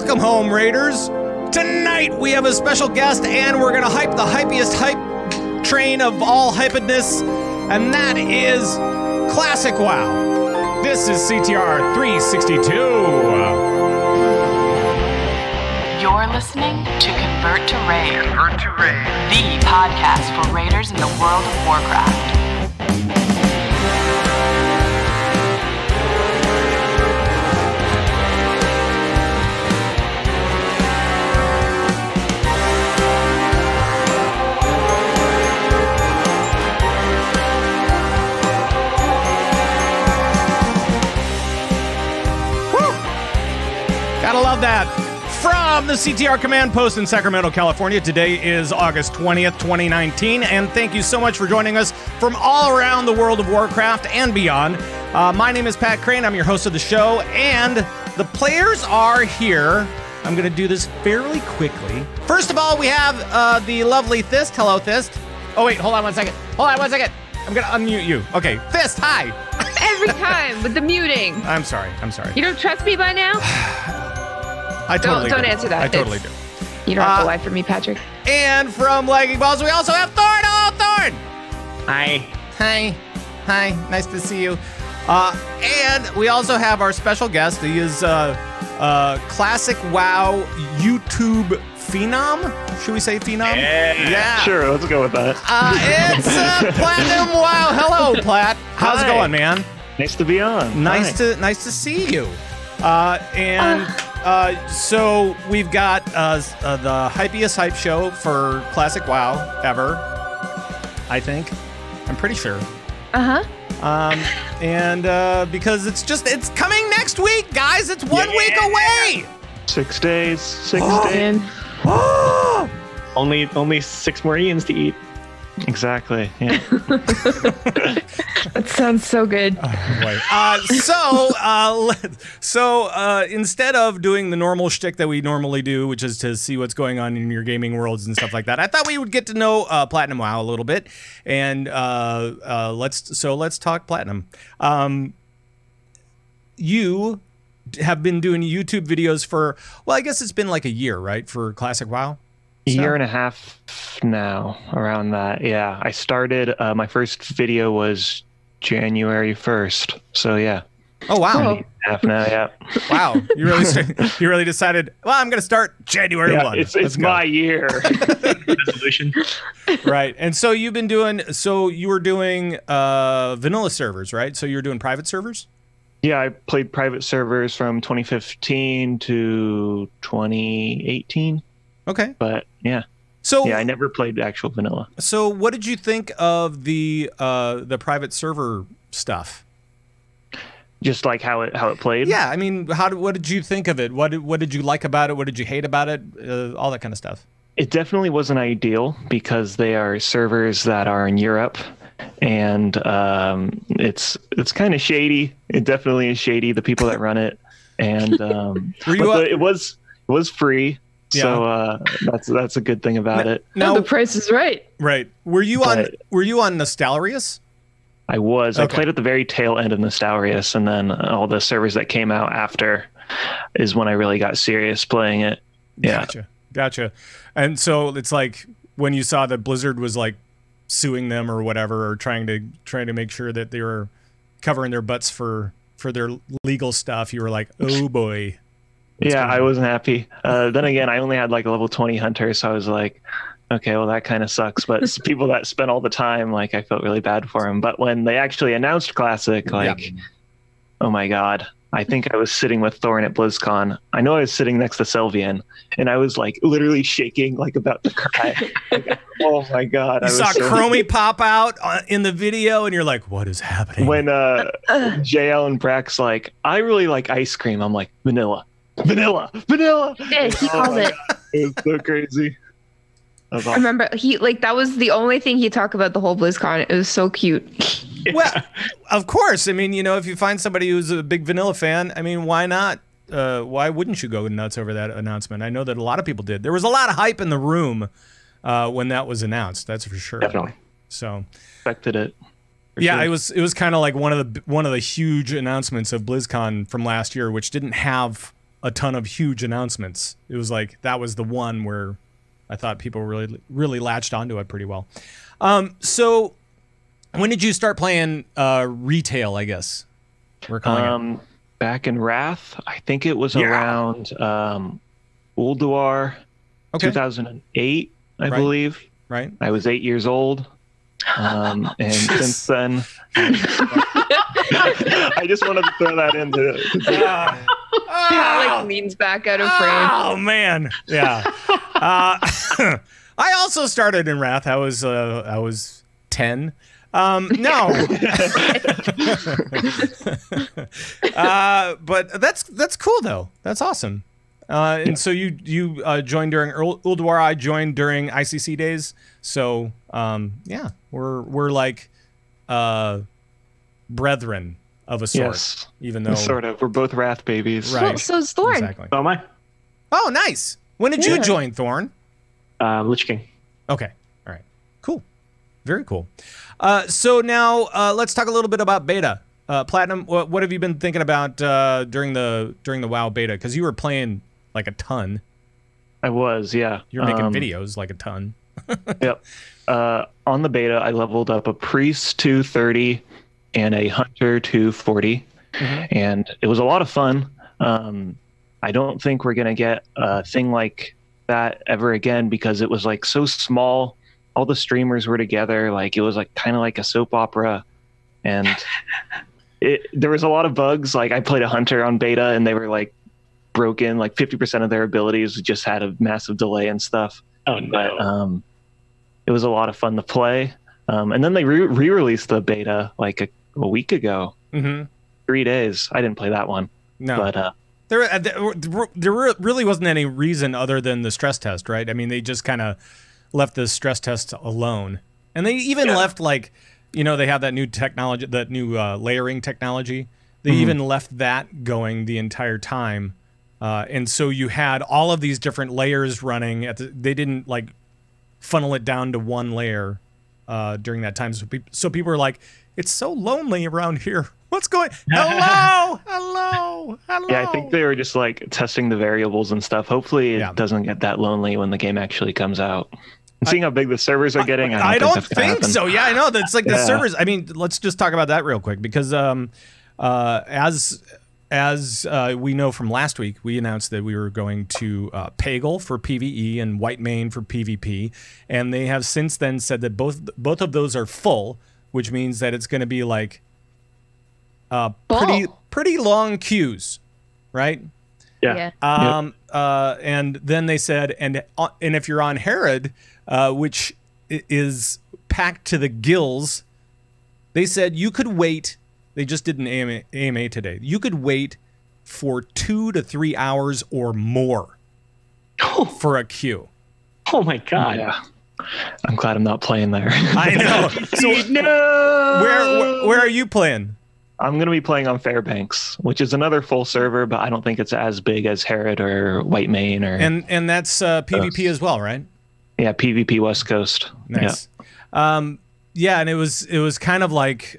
Welcome home, Raiders. Tonight we have a special guest, and we're gonna hype the hypiest hype train of all hypedness, and that is Classic WoW. This is CTR 362. You're listening to Convert to Raid. The podcast for raiders in the world of Warcraft. Gotta love that. From the CTR Command Post in Sacramento, California, today is August 20th, 2019, and thank you so much for joining us from all around the world of Warcraft and beyond. My name is Pat Crane. I'm your host of the show, and the players are here. I'm going to do this fairly quickly. First of all, we have the lovely Thyst. Hello, Thyst. Oh, wait, hold on one second. I'm going to unmute you. Okay, Thyst, hi. Every time with the muting. I'm sorry. You don't trust me by now? I totally don't answer that. I totally do. You don't have to lie for me, Patrick. And from Lagging Balls, we also have Thorn. Hello, Thorn. Hi. Nice to see you. And we also have our special guest. He is Classic WoW YouTube Phenom. Should we say Phenom? Yeah. Sure, let's go with that. It's PlatinumWoW. Hello, Plat. How's it going, man? Nice to be on. Nice to see you. So we've got the hypiest hype show for Classic WoW ever, I think. I'm pretty sure. Because it's coming next week, guys. It's 1 week away. 6 days. 6 days. Only 6 more Ians to eat. Exactly. Yeah. That sounds so good. So instead of doing the normal shtick that we normally do, which is to see what's going on in your gaming worlds and stuff like that, I thought we would get to know PlatinumWoW a little bit, and let's talk Platinum. You have been doing YouTube videos for, well, I guess it's been like a year, right, for Classic WoW? A year and a half now, around that. Yeah, I started, my first video was January 1st. So yeah. Oh, wow. Half now, yeah. Wow. You really decided, well, I'm going to start January 1. It's my year. Resolution. Right. And so you were doing vanilla servers, right? So you were doing private servers? Yeah, I played private servers from 2015 to 2018. Okay. But yeah. So yeah, I never played actual vanilla. So what did you think of the private server stuff? Just like how it played? Yeah, I mean, what did you think of it? What did you like about it? What did you hate about it? All that kind of stuff. It definitely wasn't ideal because they are servers that are in Europe, and it's kind of shady. It definitely is shady. The people that run it, and it was free. Yeah. So that's a good thing about it. No, the price is right. Right. Were you on Nostalrius? I was. Okay. I played at the very tail end of Nostalrius, and then all the servers that came out after is when I really got serious playing it. Yeah. Gotcha. And so it's like when you saw that Blizzard was like suing them or whatever, or trying to make sure that they were covering their butts for their legal stuff, you were like, oh boy. Yeah, I wasn't happy. Then again, I only had like a level 20 hunter, so I was like, okay, well, that kind of sucks. But people that spent all the time, like, I felt really bad for them. But when they actually announced Classic, like, Oh my God, I think I was sitting with Thorn at BlizzCon. I know I was sitting next to Sylvian, and I was like literally shaking, like about to cry. Like, oh my God. You saw Chromie pop out in the video, and you're like, what is happening? When JL and Brack's like, I really like ice cream. I'm like, vanilla. Yeah, he called it. It was so crazy. Awesome. I remember that was the only thing he talked about the whole BlizzCon. It was so cute. Well, of course. I mean, if you find somebody who's a big vanilla fan, I mean, why not? Why wouldn't you go nuts over that announcement? I know that a lot of people did. There was a lot of hype in the room when that was announced. That's for sure. Definitely. So expected it. Yeah, sure. It was kind of like one of the huge announcements of BlizzCon from last year, which didn't have a ton of huge announcements. It was like that was the one where I thought people really latched onto it pretty well. So when did you start playing retail, I guess we're calling it? Back in Wrath, I think it was around Ulduar 2008, I believe. Right. I was 8 years old. And since then, I just wanted to throw that into Like leans back out of frame. Oh man, yeah. I also started in Wrath. I was 10. No. But that's cool though. That's awesome. And so you joined during Ulduar. I joined during ICC days. So yeah, we're like brethren of a sort. Yes, even though sort of. We're both Wrath babies. Right. Well, so is Thorn. Exactly. Oh, am I? Oh, nice. When did you join, Thorn? Lich King. Okay. All right. Cool. Very cool. So now let's talk a little bit about beta. Platinum, what have you been thinking about during the WoW beta? Because you were playing like a ton. I was, yeah. You're making videos like a ton. Yep. On the beta, I leveled up a priest to 30 and a hunter to 40, and it was a lot of fun. I don't think we're gonna get a thing like that ever again because it was like so small. All the streamers were together, like it was like kind of like a soap opera, and there was a lot of bugs. Like I played a hunter on beta, and they were like broken. Like 50% of their abilities just had a massive delay and stuff. Oh no! But, it was a lot of fun to play. And then they re-released the beta like a week ago. 3 days. I didn't play that one. No, but there really wasn't any reason other than the stress test, right? I mean, they just kind of left the stress test alone, and they even left like, they have that new technology, that new layering technology. They even left that going the entire time, and so you had all of these different layers running. They didn't like funnel it down to one layer during that time. So people were like, it's so lonely around here. What's going? Hello. Yeah, I think they were just like testing the variables and stuff. Hopefully it doesn't get that lonely when the game actually comes out. And seeing how big the servers are getting, I don't think so. Yeah, I know. That's like the servers. I mean, let's just talk about that real quick because as we know from last week, we announced that we were going to Pagel for PvE and Whitemane for PvP, and they have since then said that both of those are full, which means that it's going to be like pretty long queues, right? Yeah. And then they said, and if you're on Herod, which is packed to the gills, they said you could wait. They just did an AMA today. You could wait for 2 to 3 hours or more for a queue. Oh my god! Yeah. I'm glad I'm not playing there. I know. So no. Where are you playing? I'm going to be playing on Fairbanks, which is another full server, but I don't think it's as big as Herod or Whitemane or. And that's PvP as well, right? Yeah, PvP West Coast. Nice. Yeah, and it was kind of like.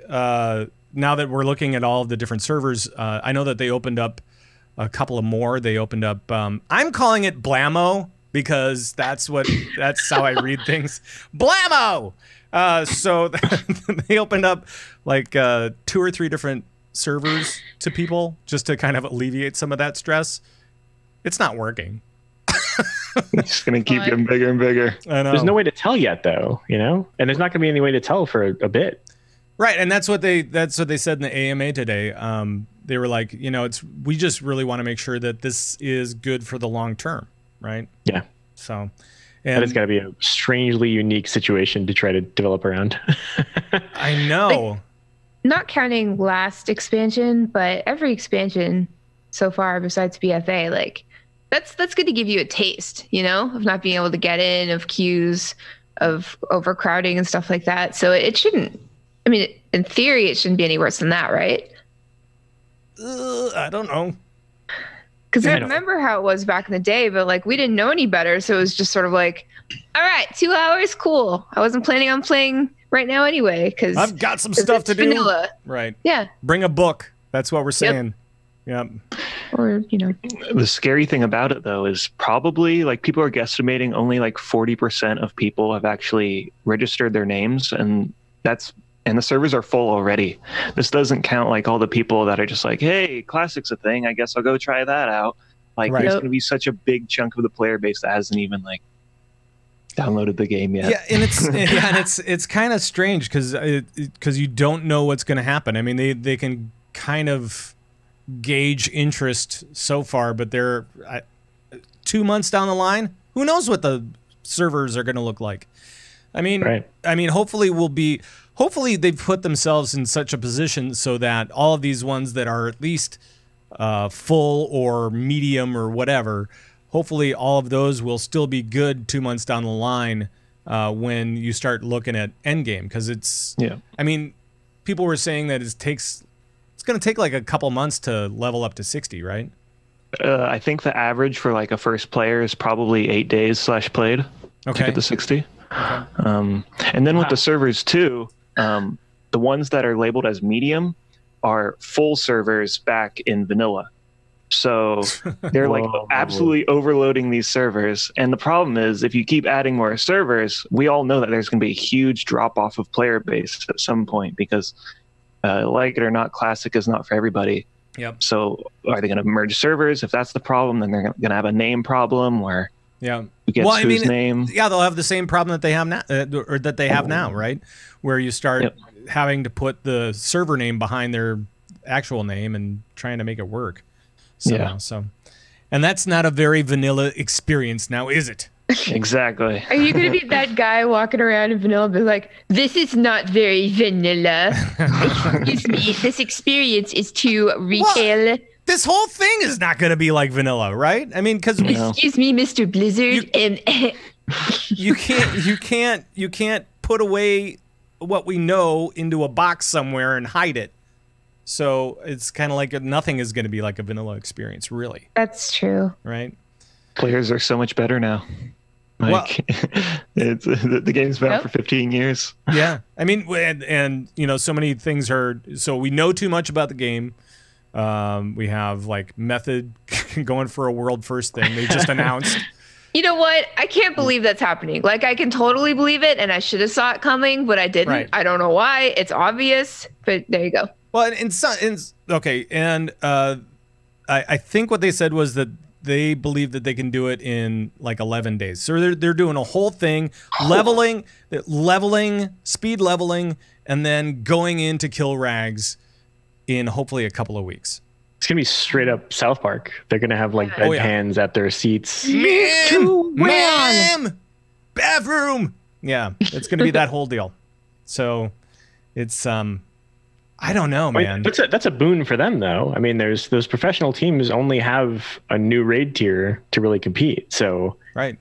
Now that we're looking at all of the different servers, I know that they opened up a couple of more. They opened up, I'm calling it Blammo because that's how I read things. Blammo! So they opened up like 2 or 3 different servers to people just to kind of alleviate some of that stress. It's not working. It's just going to keep getting bigger and bigger. I know. There's no way to tell yet, though, and there's not going to be any way to tell for a bit. Right, and that's what they said in the AMA today. They were like, we just really want to make sure that this is good for the long term, right? Yeah. So, and it's got to be a strangely unique situation to try to develop around. I know. Like, not counting last expansion, but every expansion so far besides BFA, like that's good to give you a taste, of not being able to get in, of queues, of overcrowding and stuff like that. So it shouldn't. I mean, in theory, it shouldn't be any worse than that, right? I don't know. Because I remember how it was back in the day, but like we didn't know any better, so it was just sort of like, all right, 2 hours, cool. I wasn't planning on playing right now anyway because I've got some stuff to do. Vanilla. Right. Yeah. Bring a book. That's what we're saying. Yep. or The scary thing about it, though, is probably like people are guesstimating only like 40% of people have actually registered their names, and the servers are full already. This doesn't count like all the people that are just like, hey, Classic's a thing, I guess I'll go try that out. Like Right. there's going to be such a big chunk of the player base that hasn't even like downloaded the game yet. Yeah, and it's kind of strange because you don't know what's going to happen. I mean, they can kind of gauge interest so far, but they're 2 months down the line, who knows what the servers are going to look like. I mean, Right. hopefully they've put themselves in such a position so that all of these ones that are at least full or medium or whatever, hopefully all of those will still be good 2 months down the line when you start looking at endgame, because I mean, people were saying that it's going to take like a couple months to level up to 60, right? I think the average for like a first player is probably 8 days /played to get to 60. Okay. And then with the servers too, the ones that are labeled as medium are full servers back in vanilla. So they're like absolutely overloading these servers. And the problem is, if you keep adding more servers, we all know that there's going to be a huge drop off of player base at some point, because like it or not, Classic is not for everybody. Yep. So are they going to merge servers? If that's the problem, then they're going to have a name problem where Yeah. who gets whose name. Yeah, they'll have the same problem that they have now, or that they have now, right? Where you start having to put the server name behind their actual name and trying to make it work. So, and that's not a very vanilla experience now, is it? Exactly. Are you going to be that guy walking around in vanilla and be like, this is not very vanilla? Excuse me, this experience is too retail. Well, this whole thing is not going to be like vanilla, right? I mean, because excuse me, Mr. Blizzard. you can't put away what we know into a box somewhere and hide it. So it's kind of like nothing is going to be like a vanilla experience, really. That's true. Right? Players are so much better now. Like, the game's been out for 15 years. Yeah. I mean, and so many things so we know too much about the game. We have like Method going for a world first thing they just announced. You know what? I can't believe that's happening. Like, I can totally believe it, and I should have saw it coming, but I didn't. Right. I don't know why. It's obvious, but there you go. Well, okay, and I think what they said was that they believe that they can do it in like 11 days. So they're doing a whole thing, leveling, speed leveling, and then going into kill rags in hopefully a couple of weeks. It's going to be straight up South Park. They're going to have like bedpans at their seats. Ma'am, bathroom. Yeah, it's going to be that whole deal. So it's I don't know, man. That's a boon for them, though. I mean, those professional teams only have a new raid tier to really compete. So, right,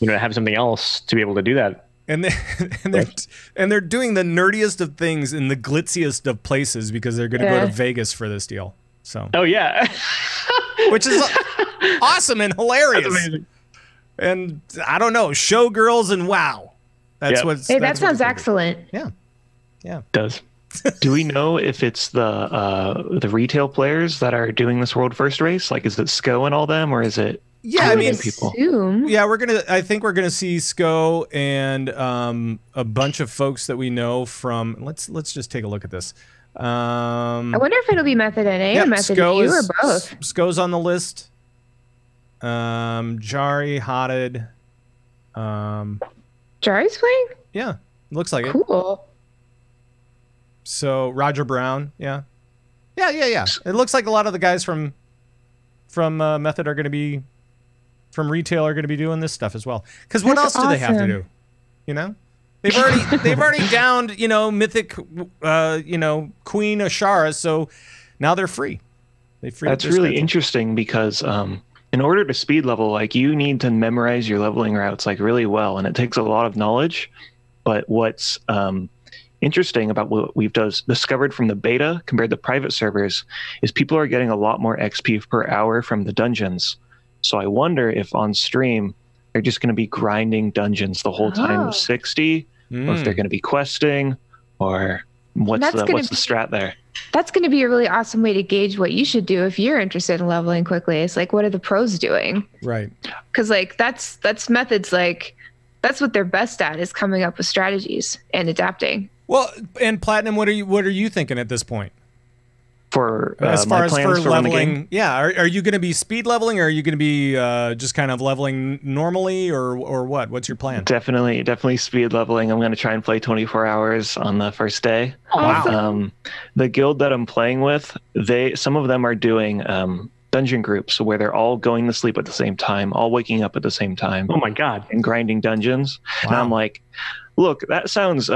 to have something else to be able to do that. And they're doing the nerdiest of things in the glitziest of places because they're going to go to Vegas for this deal. So, oh yeah, which is awesome and hilarious. That's amazing. And I don't know, showgirls and WoW. That's what. Hey, that sounds excellent. Yeah, it does. Do we know if it's the retail players that are doing this world first race? Like, is it SCO and all them, or is it? Yeah, I mean, people. Yeah, I think we're gonna see SCO and a bunch of folks that we know from. Let's just take a look at this. I wonder if it'll be Method NA or Method EU or both. SCO's on the list. Jari, Hotted. Jari's playing? Yeah, looks like it. Cool. So Roger Brown, yeah. It looks like a lot of the guys from Method are going to be from retail are going to be doing this stuff as well. Because what else do they have to do? They've already downed Mythic Queen Ashara, so now they're free. That's really interesting because in order to speed level, like you need to memorize your leveling routes like really well, and it takes a lot of knowledge. But what's interesting about what we've discovered from the beta compared to private servers is people are getting a lot more XP per hour from the dungeons. So I wonder if on stream they're just going to be grinding dungeons the whole time of 60, or if they're going to be questing, or what's the strat there? that's going to be a really awesome way to gauge what you should do if you're interested in leveling quickly. It's like, what are the pros doing? Right. Because like that's methods, like that's what they're best at, is coming up with strategies and adapting. Well, and Platinum, what are you thinking at this point? For as far my as plans for for when the leveling, game? yeah, are you going to be speed leveling, or are you going to be just kind of leveling normally, or what? What's your plan? Definitely speed leveling. I'm going to try and play 24 hours on the first day. Wow. The guild that I'm playing with, some of them are doing dungeon groups where they're all going to sleep at the same time, all waking up at the same time. Oh my God. And grinding dungeons. Wow. And I'm like, look, that sounds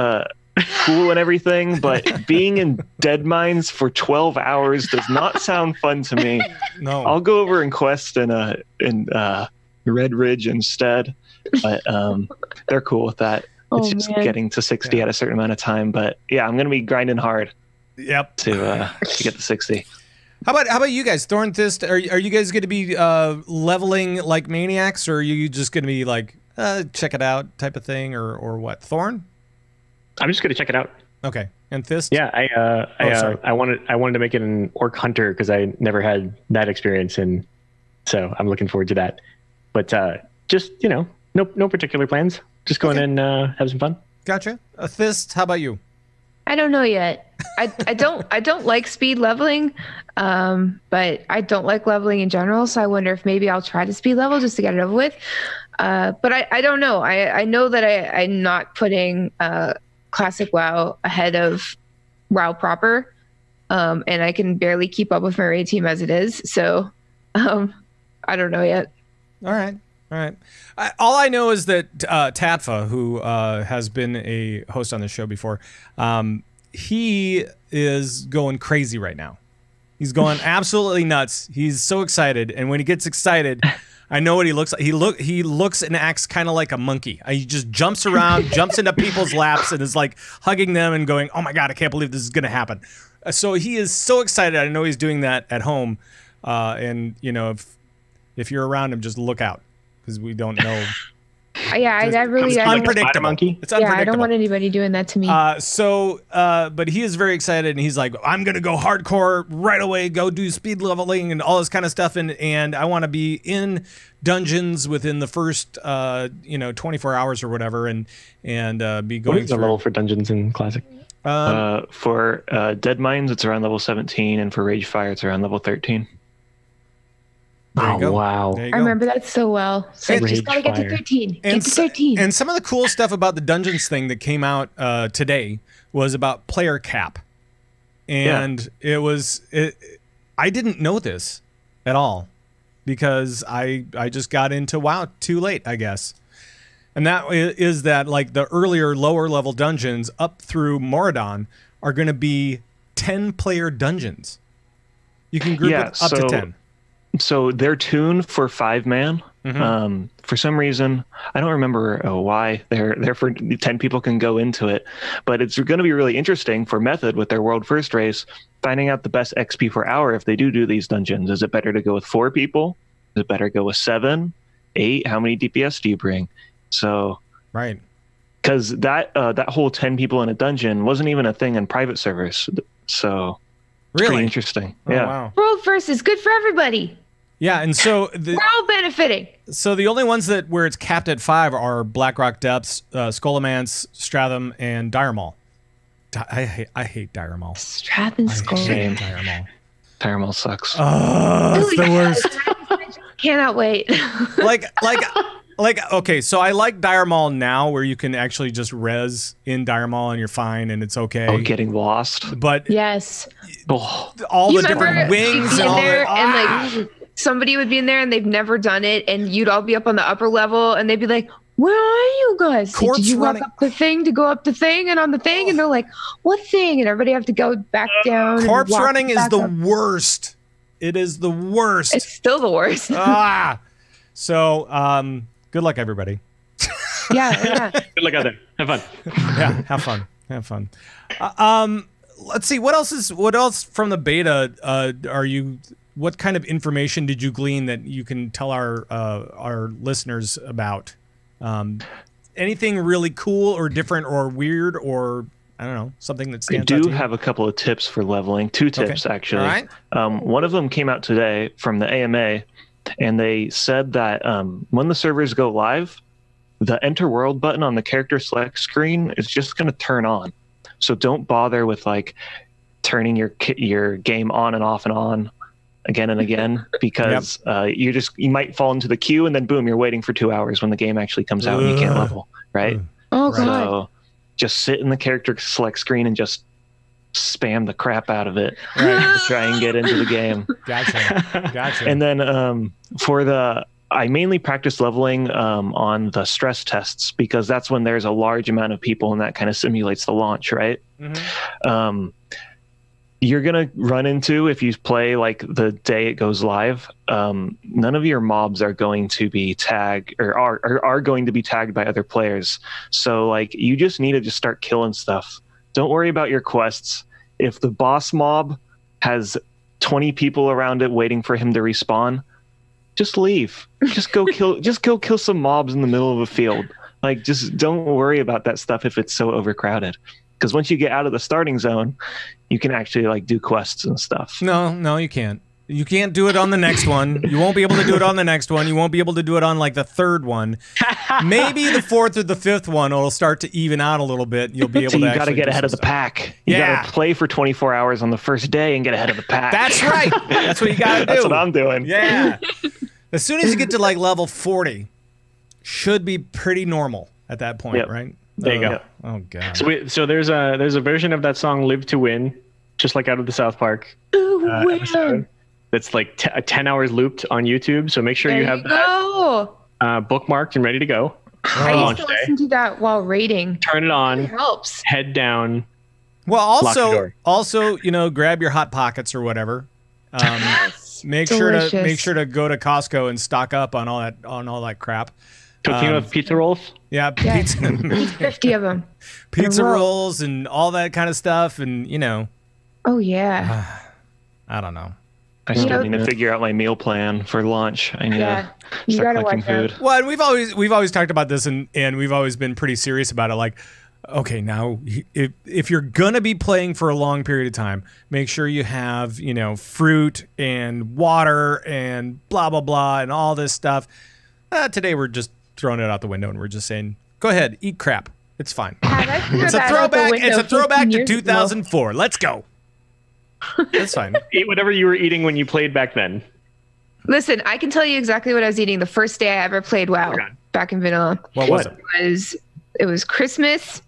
cool and everything, but being in dead mines for 12 hours does not sound fun to me. No. I'll go over and quest in Red Ridge instead, but they're cool with that. It's just getting to 60 at a certain amount of time, but yeah, I'm going to be grinding hard. Yep. To get to 60. How about you guys, Thorn, Thyst? Are you guys going to be leveling like maniacs, or are you just going to be like check it out type of thing, or what? Thorn? I'm just going to check it out. Okay. And Thyst? Yeah, I wanted to make it an orc hunter because I never had that experience, and so I'm looking forward to that. But just no particular plans. Just going in have some fun. Gotcha. Thyst, how about you? I don't know yet. I don't like speed leveling, but I don't like leveling in general. So I wonder if maybe I'll try to speed level just to get it over with. But I don't know. I know that I'm not putting Classic WoW ahead of WoW proper, and I can barely keep up with my raid team as it is. So I don't know yet. All right. All I know is that Tatfa, who has been a host on the show before, he is going crazy right now. He's going absolutely nuts. He's so excited, and when he gets excited, I know what he looks like. He looks and acts kind of like a monkey. He just jumps around, jumps into people's laps, and is like hugging them and going, "Oh my God, I can't believe this is going to happen." So he is so excited. I know he's doing that at home, and if you're around him, just look out, because we don't know. Yeah, I really it's unpredictable. Monkey. It's unpredictable. Yeah, I don't want anybody doing that to me. But he is very excited, and he's like, I'm gonna go hardcore right away, go do speed leveling and all this kind of stuff, and I want to be in dungeons within the first 24 hours or whatever, and be going. What is the level for dungeons in Classic? For Dead Mines, it's around level 17, and for Rage Fire, it's around level 13. There you go. Wow. There you I go. remember that so well. So And- just gotta get to 13. Get to 13. And some of the cool stuff about the Dungeons thing that came out today was about player cap. And I didn't know this at all, because I just got into WoW too late, I guess. And that is that, like, the earlier lower level dungeons up through Moradon are going to be 10-player dungeons. You can group it up to 10. So they're tuned for 5-man. Mm-hmm. For some reason, I don't remember why they're for 10 people can go into it, but it's going to be really interesting for Method with their world first race, finding out the best XP per hour if they do these dungeons. Is it better to go with 4 people? Is it better to go with 7, 8? How many DPS do you bring? So right, because that whole 10 people in a dungeon wasn't even a thing in private servers. So it's really pretty interesting. Oh, yeah. Wow. World first is good for everybody. Yeah, and so We're all benefiting. So the only ones where it's capped at 5 are Blackrock Depths, Skullomance, Stratham, and Dire Maul. I hate Dire Maul. Stratham Skull. I hate Dire Maul. Dire Maul sucks. Oh, it's the worst. Cannot wait. Like, okay, so I like Dire Maul now, where you can actually just res in Dire Maul and you're fine and it's okay. Oh, getting lost. But Yes. all You the different remember wings you'd be and in all there that. and like somebody would be in there and they've never done it, and you'd all be up on the upper level and they'd be like, "Where are you guys? Corpse Did you running. walk up the thing to go up the thing and on the thing?" And they're like, "What thing?" And everybody have to go back down. and Corpse walk running is back the up. worst. It is the worst. It's still the worst. So, good luck, everybody. Yeah. Good luck out there. Have fun. Yeah, have fun. Let's see, what else from the beta what kind of information did you glean that you can tell our listeners about? Anything really cool or different or weird or I don't know, something that I stands out to do you? have a couple of tips for leveling. 2 tips, actually. All right. One of them came out today from the AMA, and they said that when the servers go live, the enter world button on the character select screen is just going to turn on. So don't bother with like turning your game on and off and on again and again, because you might fall into the queue, and then boom, you're waiting for 2 hours when the game actually comes out and you can't level, right? Oh god. So just sit in the character select screen and just spam the crap out of it to try and get into the game. Gotcha. And then I mainly practice leveling on the stress tests, because that's when there's a large amount of people and that kind of simulates the launch, right? Mm-hmm. You're going to run into, if you play like the day it goes live, none of your mobs are going to be tagged or are going to be tagged by other players. So like you just need to just start killing stuff. Don't worry about your quests. If the boss mob has 20 people around it waiting for him to respawn, just leave. Just go kill some mobs in the middle of a field. Like, just don't worry about that stuff if it's so overcrowded. Because once you get out of the starting zone, you can actually like do quests and stuff. No, you can't. You can't do it on the next one. You won't be able to do it on the next one. You won't be able to do it on like the third one. Maybe the fourth or the fifth one it'll start to even out a little bit. You'll be able so to. You got to get ahead of the pack. You got to play for 24 hours on the first day and get ahead of the pack. That's right. That's what you got to do. That's what I'm doing. Yeah. As soon as you get to like level 40, should be pretty normal at that point, right? There you go. Oh god. So there's a version of that song "Live to Win," just like out of the South Park episode. That's like 10 hours looped on YouTube. So make sure you have that bookmarked and ready to go. I used to listen to that while raiding. Turn it on. It helps. Head down. Well, also, grab your hot pockets or whatever. Make sure to go to Costco and stock up on all that crap. Cooking with pizza rolls? Yeah, pizza. 50 of them. Pizza rolls and all that kind of stuff, and Oh yeah. I don't know. I still need to figure out my meal plan for lunch. I need to start collecting food. Well, and we've always talked about this, and we've always been pretty serious about it. Like, okay, now if you're gonna be playing for a long period of time, make sure you have fruit and water and blah blah blah and all this stuff. Today we're just throwing it out the window and we're just saying, go ahead, eat crap. It's fine. It's a throwback. It's a throwback to 2004. Let's go. That's fine. Eat whatever you were eating when you played back then. Listen, I can tell you exactly what I was eating the first day I ever played WoW back in vanilla. What was it? It was Christmas,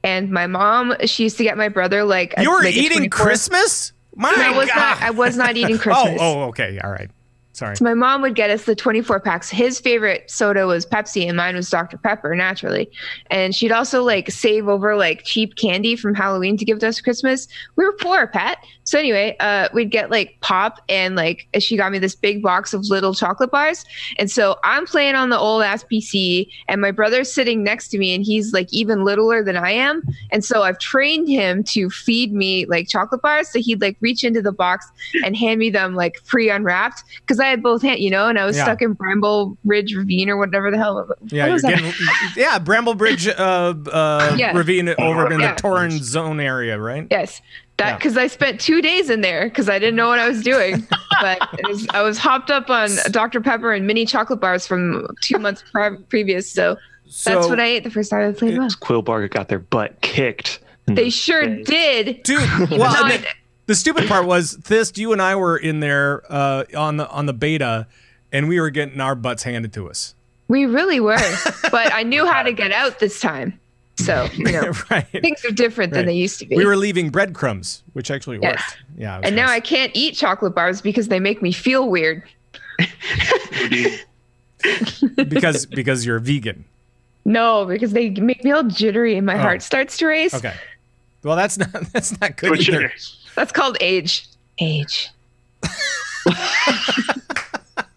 and my mom, she used to get my brother like. You were eating Christmas? I was not eating Christmas. Oh, okay, all right. Sorry. So my mom would get us the 24 packs. His favorite soda was Pepsi and mine was Dr. Pepper, naturally. And she'd also like save over like cheap candy from Halloween to give to us for Christmas. We were poor, Pat. So anyway, we'd get like pop, and like she got me this big box of little chocolate bars. And so I'm playing on the old ass PC, and my brother's sitting next to me, and he's like even littler than I am. And so I've trained him to feed me like chocolate bars. So he'd like reach into the box and hand me them like pre-unwrapped, because I had both hands, and I was stuck in Bramble Ridge Ravine or whatever the hell. Bramble Ridge Ravine over in the Thorn zone area, right? Yes. Because I spent 2 days in there because I didn't know what I was doing. But I was hopped up on Dr. Pepper and mini chocolate bars from 2 months previous. So that's what I ate the first time I played WoW. Quillbarga got their butt kicked. They sure did. Dude, well, the stupid part was, Thyst, you and I were in there on the beta, and we were getting our butts handed to us. We really were. But I knew how to get out this time. So, things are different than they used to be. We were leaving breadcrumbs, which actually worked. Yeah. And now I can't eat chocolate bars because they make me feel weird. because you're a vegan. No, because they make me all jittery and my heart starts to race. Okay. Well, that's not good either. That's called age. Age.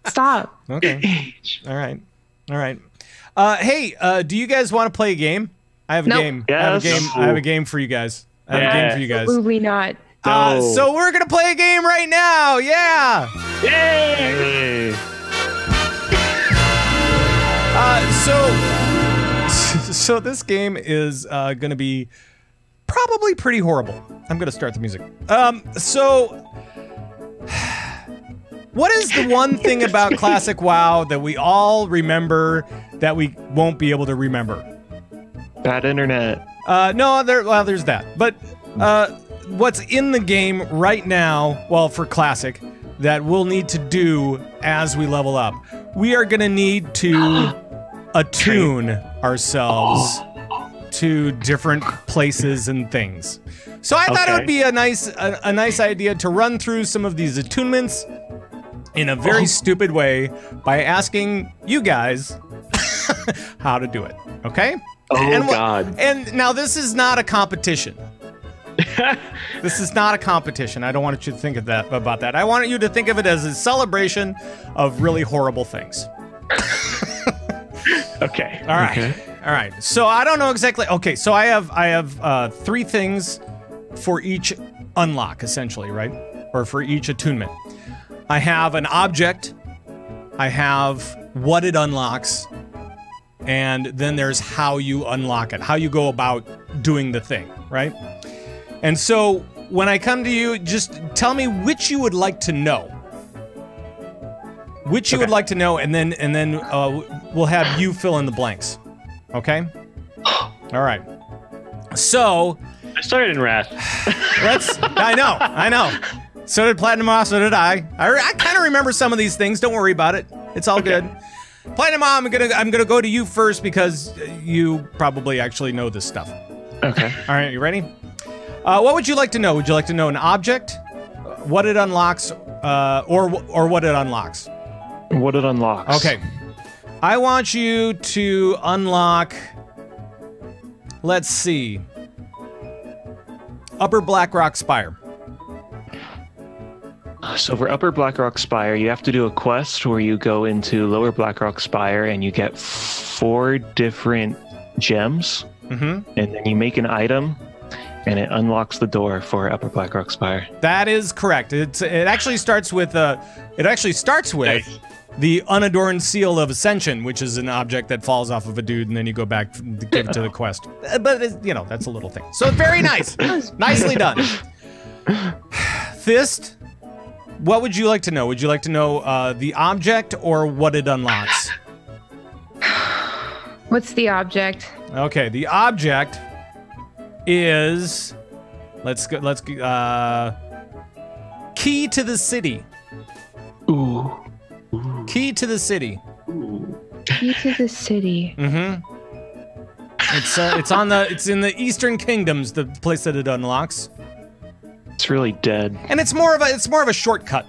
Stop. Okay. All right. Hey, do you guys want to play a game? I have a game. Yes. I have a game for you guys. Absolutely not. So we're gonna play a game right now. Yeah. Yay! So this game is gonna be probably pretty horrible. I'm going to start the music. So, what is the one thing about Classic WoW that we all remember that we won't be able to remember? Bad internet. No, there's that. But what's in the game right now, well, for Classic, that we'll need to do as we level up? We are going to need to attune ourselves to different places and things. So I thought it would be a nice idea to run through some of these attunements in a very stupid way by asking you guys how to do it. Okay? God. And now this is not a competition. This is not a competition. I don't want you to think of that about that. I want you to think of it as a celebration of really horrible things. Okay. All right. Okay. All right. So I don't know exactly. Okay. So I have 3 things for each unlock, essentially, right? Or for each attunement. I have an object. I have what it unlocks. And then there's how you unlock it, how you go about doing the thing, right? And so when I come to you, just tell me which you would like to know. Which you would like to know, and then we'll have you fill in the blanks. Okay? All right. So I started in Wrath. I know. So did PlatinumWoW, so did I. I kind of remember some of these things. Don't worry about it. It's all good. PlatinumWoW, I'm gonna go to you first because you probably actually know this stuff. Okay. All right, you ready? What would you like to know? Would you like to know an object, what it unlocks, or what it unlocks? What it unlocks. Okay. I want you to unlock, let's see, Upper Blackrock Spire. So for Upper Blackrock Spire, you have to do a quest where you go into Lower Blackrock Spire and you get 4 different gems. Mm-hmm. And then you make an item, and it unlocks the door for Upper Blackrock Spire. That is correct. It actually starts with the unadorned seal of ascension, which is an object that falls off of a dude, and then you go back to give it to the quest. But that's a little thing. So very nice, nicely done. Thyst, what would you like to know? Would you like to know the object or what it unlocks? What's the object? Okay, the object is key to the city. Ooh. Key to the city. Key to the city. Mm-hmm. It's in the Eastern Kingdoms, the place that it unlocks. It's really dead. And it's more of a shortcut.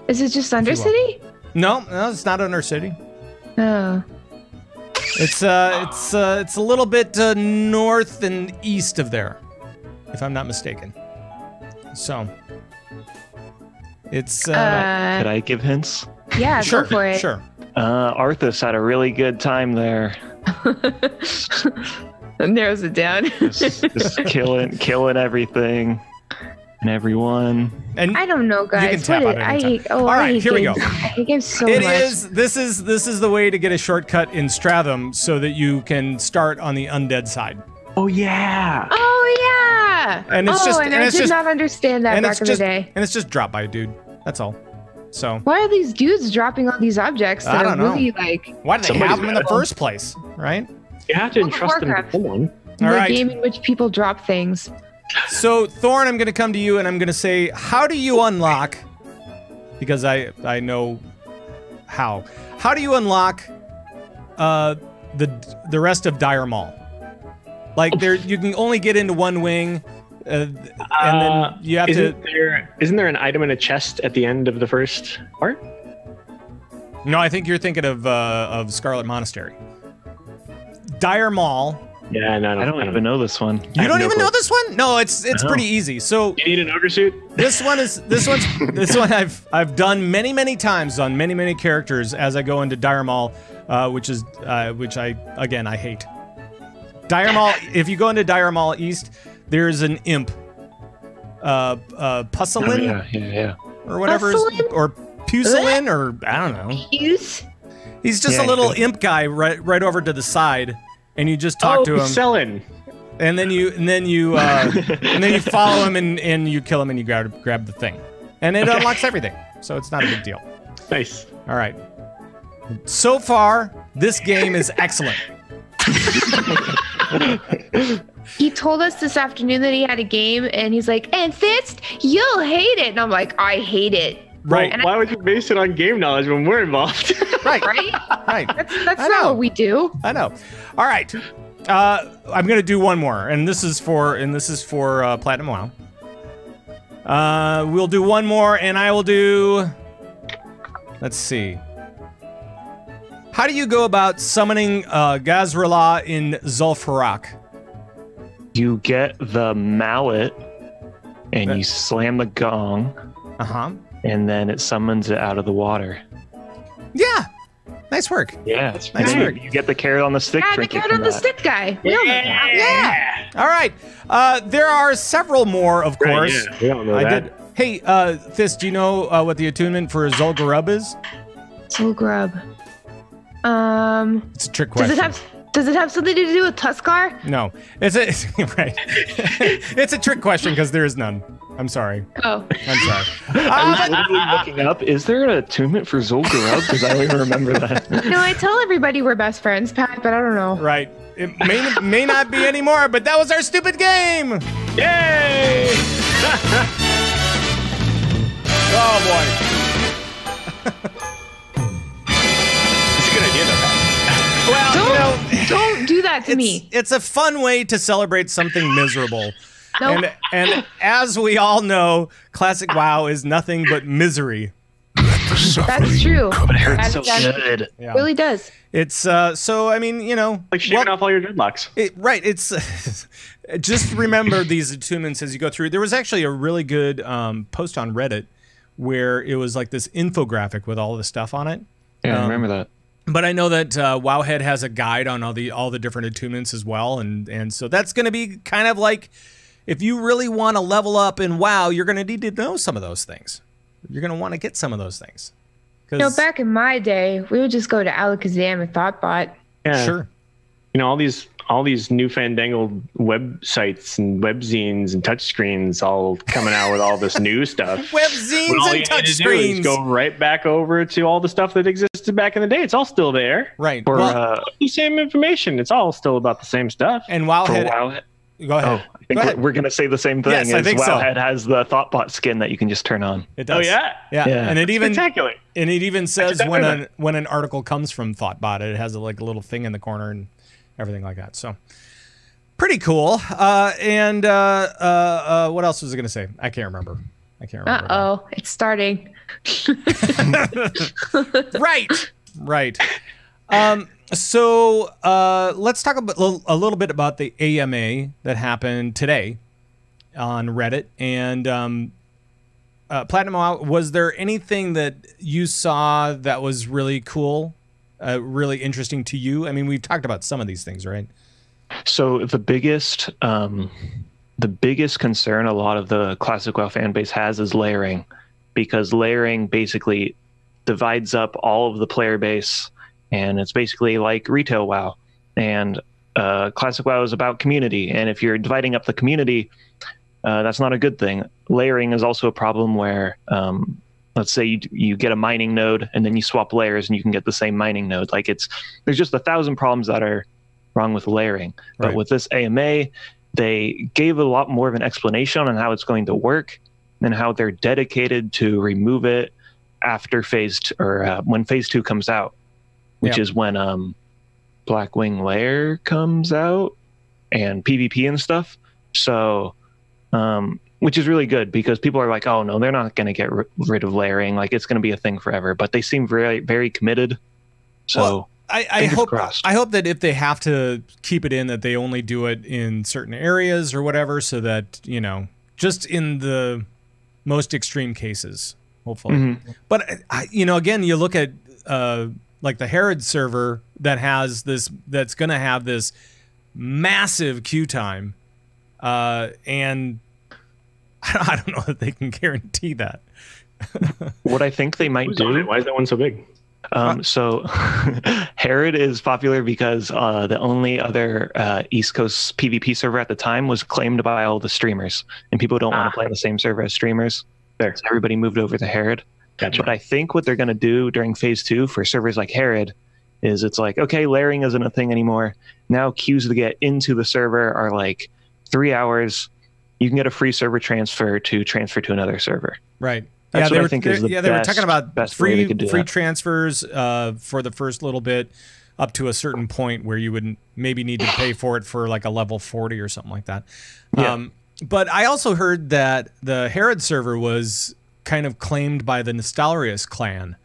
Is it just Undercity? No, it's not Undercity. Oh. It's a little bit north and east of there, if I'm not mistaken. So it's could I give hints? Yeah, sure, go for it. Sure. Arthas had a really good time there. That narrows it down. just killing everything and everyone. And I don't know, guys. You can tap on it anytime. All right, here we go. I hate games so It much. is. This is the way to get a shortcut in Stratham so that you can start on the undead side. Oh yeah. Oh yeah. And it's just. And I did not understand that back in the day. And it's just drop by a dude. That's all. So. Why are these dudes dropping all these objects that are really Why did they have them in the first place, right? You have to entrust them to someone. The game in which people drop things. So, Thorn, I'm going to come to you and I'm going to say, how do you unlock, because I know how. How do you unlock the rest of Dire Maul? Like, you can only get into one wing, and then you have Isn't there an item in a chest at the end of the first part? No, I think you're thinking of Scarlet Monastery. Dire Maul. Yeah, no, I don't even know this one. You don't even know this one? No, it's pretty easy. So you need an ogre suit. This one I've done many times on many characters as I go into Dire Maul, which I hate. Dire Maul. If you go into Dire Maul East, there's an imp, Pusselin, yeah, or whatever, or Pucelin, or I don't know. Puce? He's just a little imp guy right over to the side. And you just talk to him. Selling. And then you follow him and you kill him and you grab the thing, and it unlocks everything. So it's not a big deal. Nice. All right. So far, this game is excellent. He told us this afternoon that he had a game, and he's like, "And Thyst, you'll hate it." And I'm like, "I hate it." Right. Well, why would you base it on game knowledge when we're involved? Right. Right? That's not what we do. I know. All right. I'm gonna do one more, and this is for PlatinumWoW. We'll do one more, and I will do. Let's see. How do you go about summoning Gazrala in Zul'Farrak? You get the mallet, and you slam the gong. And then it summons it out of the water. Yeah. Nice work. Yeah. Nice work. You get the carrot on the stick. Yeah, the carrot on the stick guy. We all know that. Yeah. All right. There are several more, of course. Yeah, we don't know that. Hey, Thyst, do you know what the attunement for Zul'Farrak is? Zul'Farrak. It's a trick question. Does it have something to do with Tuskar? No. It's right. It's a trick question because there is none. I'm sorry. Oh. I'm sorry. I was literally looking up, is there an attunement for Zul'Farrak? Because I don't even remember that. No, I tell everybody we're best friends, Pat, but I don't know. Right. It may not be anymore, but that was our stupid game. Yay! Oh, boy. It's a good idea, though, Pat. Well, Don't do that to me. It's a fun way to celebrate something miserable. Nope. And as we all know, classic WoW is nothing but misery. That's true. But it hurts so good. Yeah. It really does. It's so I mean, like shaving off all your dreadlocks. Right. It's just remember these attunements as you go through. There was actually a really good post on Reddit where it was like this infographic with all the stuff on it. Yeah, I remember that. But I know that Wowhead has a guide on all the different attunements as well, and so that's going to be kind of like if you really want to level up in WoW, you're going to need to know some of those things. You're going to want to get some of those things. Back in my day, we would just go to Alakazam and Thoughtbot. Yeah. Sure. All these new fandangled websites and webzines and touchscreens all coming out with all this new stuff. Webzines and touchscreens. Go right back over to all the stuff that existed back in the day. It's all still there. Right. Or the same information. It's all still about the same stuff. And Wowhead. Go ahead. Oh, I think we're going to say the same thing. Yes, I think Wowhead has the Thoughtbot skin that you can just turn on. It does. Oh, yeah? Yeah. And it even spectacular. And it even says when an article comes from Thoughtbot, it has a little thing in the corner and everything like that. So pretty cool. And what else was I going to say? I can't remember. Uh-oh, it's starting. Right. So let's talk a little bit about the AMA that happened today on Reddit. And PlatinumWoW, was there anything that you saw that was really cool, really interesting to you? I mean, we've talked about some of these things, right? So the biggest concern a lot of the classic WoW fan base has is layering, because layering basically divides up all of the player base, and it's basically like retail WoW. And classic WoW is about community, and if you're dividing up the community, that's not a good thing. Layering is also a problem where, let's say you get a mining node and then you swap layers and you can get the same mining node. There's just 1,000 problems that are wrong with layering. Right. But with this AMA, they gave a lot more of an explanation on how it's going to work and how they're dedicated to remove it after when phase 2 comes out, which is when Blackwing Lair comes out and PvP and stuff. So, which is really good because people are like, oh no, they're not going to get rid of layering. Like it's going to be a thing forever, but they seem very, very committed. So well, I hope that if they have to keep it in, that they only do it in certain areas or whatever, so that, just in the most extreme cases, hopefully. Mm-hmm. But, again, you look at like the Herod server that's going to have this massive queue time. And I don't know that they can guarantee that. What I think they might do. Why is that one so big? So Herod is popular because the only other East Coast PvP server at the time was claimed by all the streamers, and people don't want to play on the same server as streamers. So everybody moved over to Herod. Gotcha. But I think what they're going to do during phase 2 for servers like Herod is it's like, okay, layering isn't a thing anymore. Now queues to get into the server are like 3 hours. You can get a free server transfer to another server. Right. That's they what I think is the they were talking about best way they could do free that. transfers for the first little bit up to a certain point where you would maybe need to pay for it for like a level 40 or something like that. Yeah. But I also heard that the Herod server was kind of claimed by the Nostalrius clan.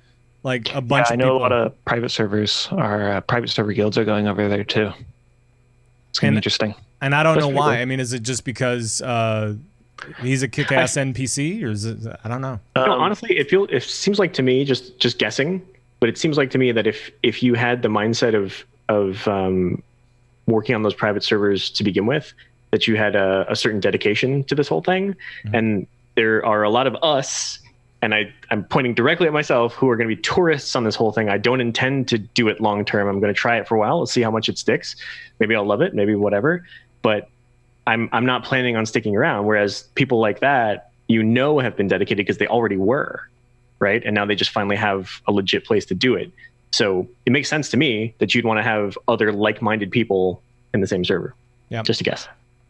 Like a bunch of I know people. a lot of private servers are private server guilds are going over there too. It's going to be interesting. And I don't know That's why. pretty cool. I mean, is it just because he's a kick-ass NPC, or is it? I don't know. No, honestly, it seems like to me, just guessing, but it seems like to me that if you had the mindset of working on those private servers to begin with, that you had a certain dedication to this whole thing, and there are a lot of us, and I'm pointing directly at myself, who are going to be tourists on this whole thing. I don't intend to do it long term. I'm going to try it for a while. Let's see how much it sticks. Maybe I'll love it. Maybe whatever. But I'm not planning on sticking around. Whereas people like that, have been dedicated because they already were, right? And now they just finally have a legit place to do it. So it makes sense to me that you'd want to have other like-minded people in the same server. Yeah. Just a guess.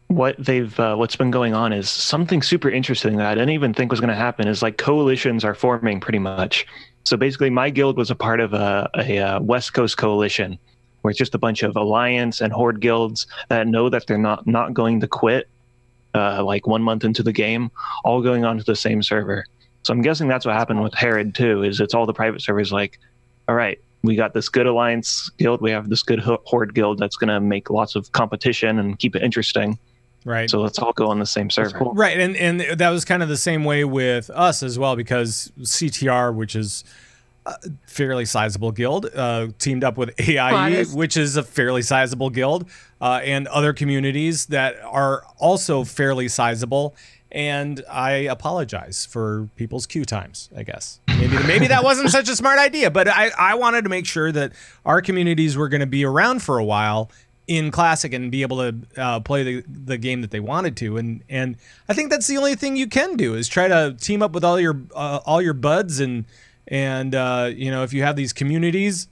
What's been going on is something super interesting that I didn't even think was going to happen is like coalitions are forming pretty much. So basically my guild was a part of a West Coast coalition where it's just a bunch of alliance and horde guilds that know that they're not going to quit like 1 month into the game, all going onto the same server. So I'm guessing that's what happened with Herod too, is it's all the private servers like, all right, we got this good alliance guild, we have this good horde guild that's going to make lots of competition and keep it interesting. Right. So let's all go on the same server. Cool. Right, and that was kind of the same way with us as well, because CTR, which is a fairly sizable guild, teamed up with AIE, which is a fairly sizable guild, and other communities that are also fairly sizable. And I apologize for people's queue times, I guess. Maybe that wasn't such a smart idea, but I wanted to make sure that our communities were going to be around for a while in Classic and be able to play the game that they wanted to, and I think that's the only thing you can do is try to team up with all your buds and if you have these communities,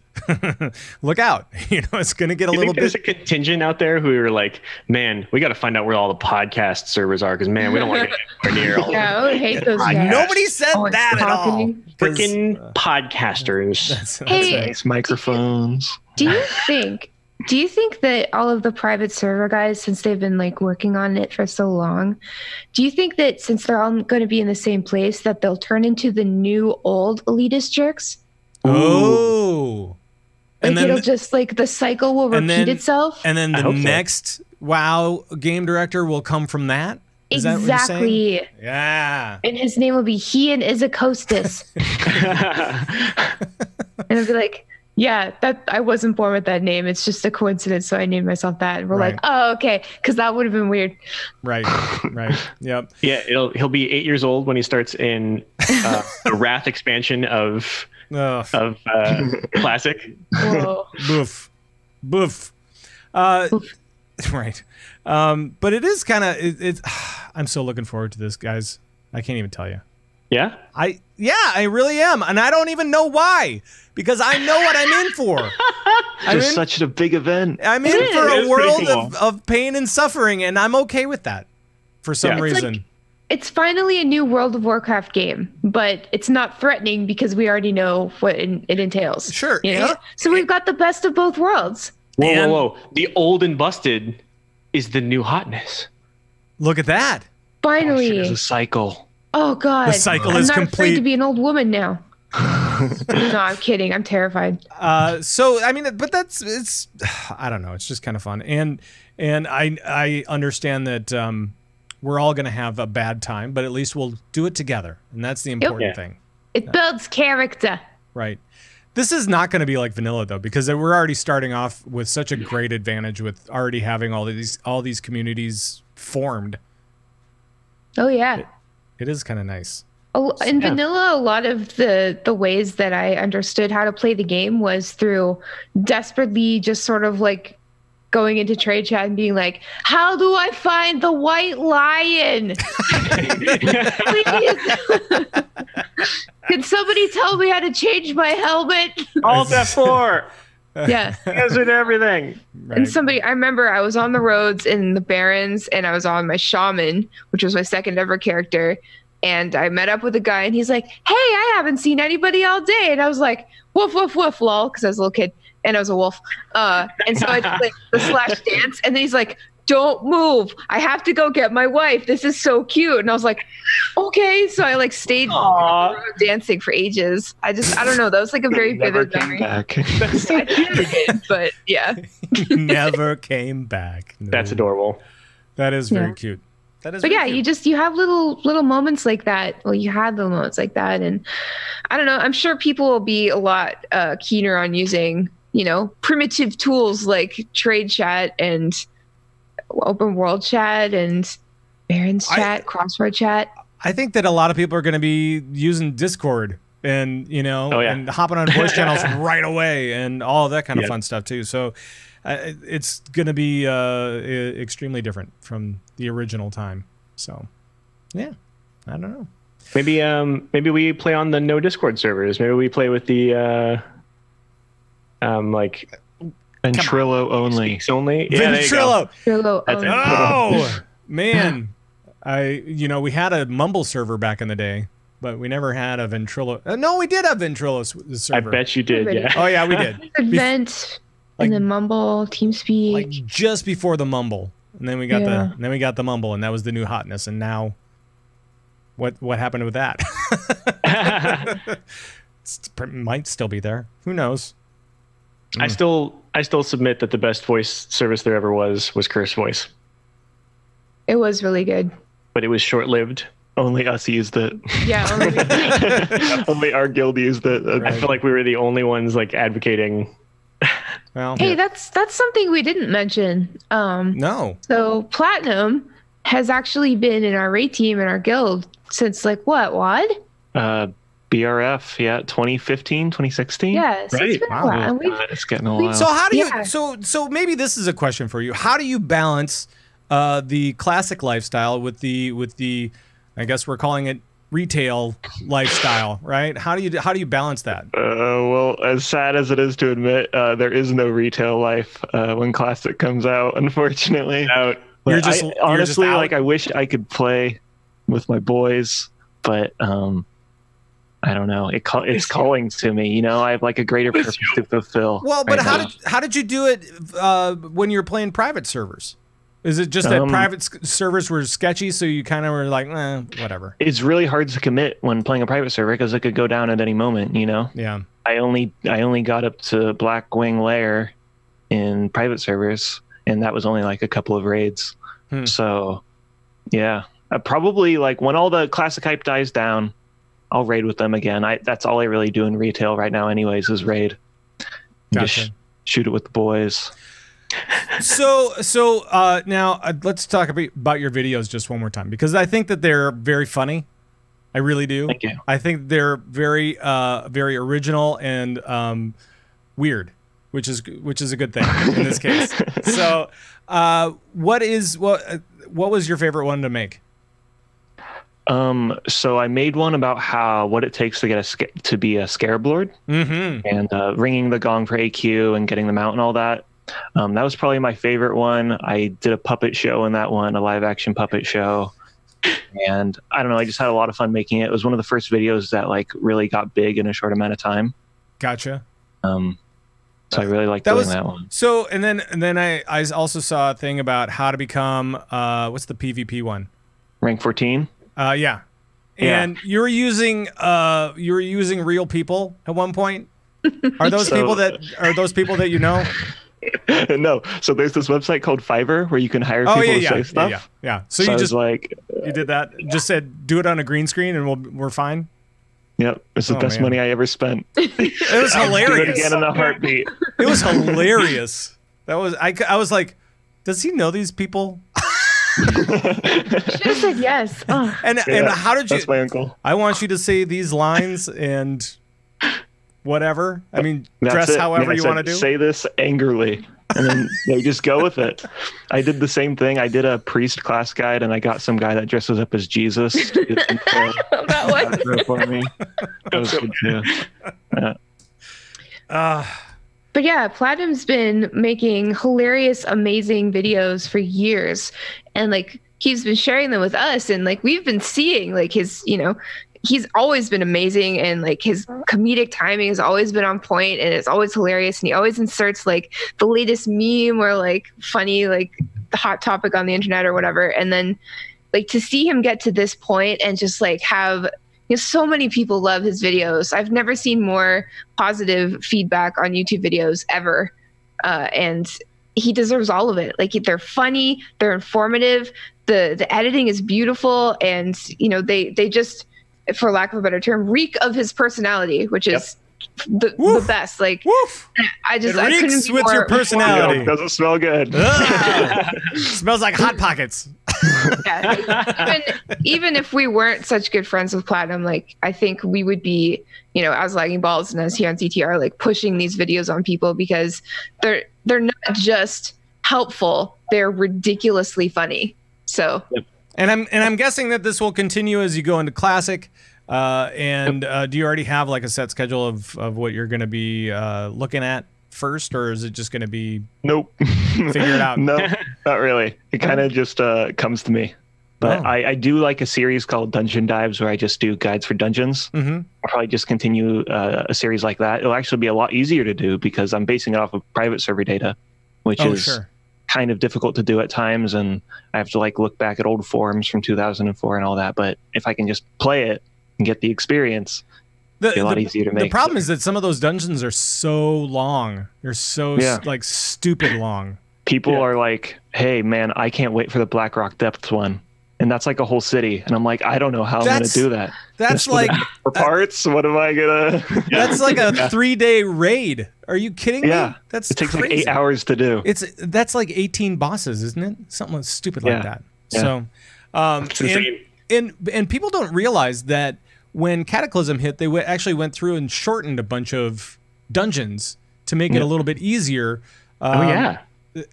look out, it's gonna get a little bit. There's a contingent out there who are like, man, we got to find out where all the podcast servers are because man, we don't want to get anywhere near all. Yeah, I would hate those guys. Nobody said that at all. Freaking podcasters. That's Hey, Nice microphones. Do you think that all of the private server guys, since they've been like working on it for so long, do you think that since they're all going to be in the same place, that they'll turn into the new old elitist jerks? Oh. Like it'll just like the cycle will repeat itself? And then the next WoW game director will come from that? Is that what you're saying? Exactly. Yeah. And his name will be He and Isacostis. And it'll be like, yeah, that I wasn't born with that name. It's just a coincidence, so I named myself that. And we're like, oh, okay, because that would have been weird. Right. Yep. Yeah, he'll be 8 years old when he starts in the Wrath expansion of Classic. Whoa. Boof. Right. But it is kind of it's. I'm so looking forward to this, guys. I can't even tell you. Yeah? I really am, and I don't even know why, because I know what I'm in for. Just such a big event. I'm in for a It's world pretty cool. of pain and suffering, and I'm okay with that for some reason. It's finally a new World of Warcraft game, but it's not threatening because we already know what it entails. Sure. So we've got the best of both worlds. Whoa. The old and busted is the new hotness. Look at that. Finally. There's a cycle. Oh, God. The cycle I'm is not complete. afraid to be an old woman now. No, I'm kidding. I'm terrified. So I mean, but it's I don't know. It's just kind of fun, and I understand that we're all going to have a bad time, but at least we'll do it together, and that's the important thing. It builds character. Right. This is not going to be like vanilla though, because we're already starting off with such a great advantage with already having all these communities formed. Oh yeah. It is kind of nice. In vanilla, a lot of the ways that I understood how to play the game was through desperately just sort of like going into trade chat and being like, how do I find the white lion? Please. Can somebody tell me how to change my helmet? Alt F4. Yeah. You guys did everything. Right. And I remember I was on the roads in the Barrens and I was on my shaman, which was my second ever character. And I met up with a guy and he's like, hey, I haven't seen anybody all day. And I was like, woof, woof, woof, lol, because I was a little kid and I was a wolf. And so I did like the slash dance. And then he's like, don't move. I have to go get my wife. This is so cute. And I was like, okay. So I like stayed dancing for ages. I don't know. That was like a very vivid memory. But yeah. Never came back. No. That's adorable. That is very cute. But yeah, you have little moments like that. Well, you had little moments like that, and I don't know. I'm sure people will be a lot keener on using, primitive tools like trade chat and open world chat and Barrens chat, crossroad chat. I think that a lot of people are going to be using Discord and and hopping on voice channels right away and all of that kind of fun stuff too. So. It's going to be extremely different from the original time. So, yeah, I don't know. Maybe we play on the no Discord servers. Maybe we play with the like Ventrilo only. Speaks only. Yeah, Ventrilo only. Oh man, we had a Mumble server back in the day. But we never had a Ventrilo. No, we did have Ventrilo server. I bet you did. Yeah. Oh yeah, we did. Event. And then Mumble, TeamSpeak, like just before the Mumble, and then we got the Mumble, and that was the new hotness. And now, what happened with that? It might still be there. Who knows? I still submit that the best voice service there ever was Curse Voice. It was really good, but it was short-lived. Only us used it. Yeah, only our guild used it. I feel like we were the only ones like advocating. Well, hey, that's something we didn't mention. No. So Platinum has actually been in our raid team in our guild since like what? BRF, 2015, 2016. Yes, right. It's been a while. It's getting a while. So how do you? So maybe this is a question for you. How do you balance the classic lifestyle with the? I guess we're calling it retail lifestyle, right? How do you balance that? Well, as sad as it is to admit, there is no retail life when Classic comes out, unfortunately. Honestly, I wish I could play with my boys, but I don't know. It's calling to me. I have like a greater purpose to fulfill. Well, but how did you do it when you were playing private servers? Is it just that private servers were sketchy, so you kind of were like, whatever? It's really hard to commit when playing a private server because it could go down at any moment, Yeah. I only got up to Blackwing Lair in private servers, and that was only like a couple of raids. So, yeah. Probably like when all the classic hype dies down, I'll raid with them again. That's all I really do in retail right now anyways, is raid. Gotcha. Just shoot it with the boys. So now let's talk about your videos just one more time, because I think that they're very funny. I really do. Thank you. I think they're very very original and weird, which is a good thing in this case. So what was your favorite one to make? So I made one about what it takes to get to be a Scarab Lord, and ringing the gong for AQ and getting them out and all that. That was probably my favorite one. I did a puppet show in that one, a live action puppet show. And I don't know, I just had a lot of fun making it. It was one of the first videos that like really got big in a short amount of time. Gotcha. So I really liked doing that one. So, and then I also saw a thing about how to become, what's the PvP one? Rank 14. Yeah. And you were using real people at one point. Are those people that you know? No. So there's this website called Fiverr where you can hire people to say stuff. Yeah. So you just you did that. Just said do it on a green screen and we're fine. Yep. It's the best money I ever spent. It was hilarious. Do it again in a heartbeat. It was hilarious. I was like, does he know these people? Should have said yes. Oh. And how did you? That's my uncle. I want you to say these lines and whatever. I mean, That's dress it. however I you said, want to do. Say this angrily. And then they just go with it. I did the same thing. I did a priest class guide, and I got some guy that dresses up as Jesus. That one. For me. That was good too. Yeah. But yeah, Platinum's been making hilarious, amazing videos for years. And like he's been sharing them with us. And like we've been seeing like his, he's always been amazing. And like his comedic timing has always been on point, and it's always hilarious. And he always inserts like the latest meme or like funny, like the hot topic on the internet or whatever. And then like to see him get to this point and just like have so many people love his videos. I've never seen more positive feedback on YouTube videos ever. And he deserves all of it. Like they're funny, they're informative, the editing is beautiful, and they just, for lack of a better term, reek of his personality, which is the best. Like Woof. I It reeks with your personality. It doesn't smell good. Smells like Hot Pockets. Yeah, even if we weren't such good friends with Platinum, like I think we would be, as Lagging Balls and as here on CTR, like pushing these videos on people because they're not just helpful, they're ridiculously funny. So, and I'm guessing that this will continue as you go into Classic. Do you already have like a set schedule of what you're going to be looking at first, or is it just going to be figure it out? No, not really. It kind of just comes to me. But I do like a series called Dungeon Dives where I just do guides for dungeons. Mm-hmm. I'll probably just continue a series like that. It'll actually be a lot easier to do because I'm basing it off of private server data, which is kind of difficult to do at times. And I have to like look back at old forums from 2004 and all that. But if I can just play it and get the experience, it'll be a lot easier to make. The problem is that some of those dungeons are so long. They're so like stupid long. People are like, hey, man, I can't wait for the Blackrock Depths one. And that's like a whole city. And I'm like, I don't know how I'm going to do that. That's like... For parts? What am I going to... That's like a 3-day raid. Are you kidding me? It takes crazy. like 8 hours to do. That's like 18 bosses, isn't it? Something stupid like that. Yeah. So, and people don't realize that when Cataclysm hit, they actually went through and shortened a bunch of dungeons to make it a little bit easier.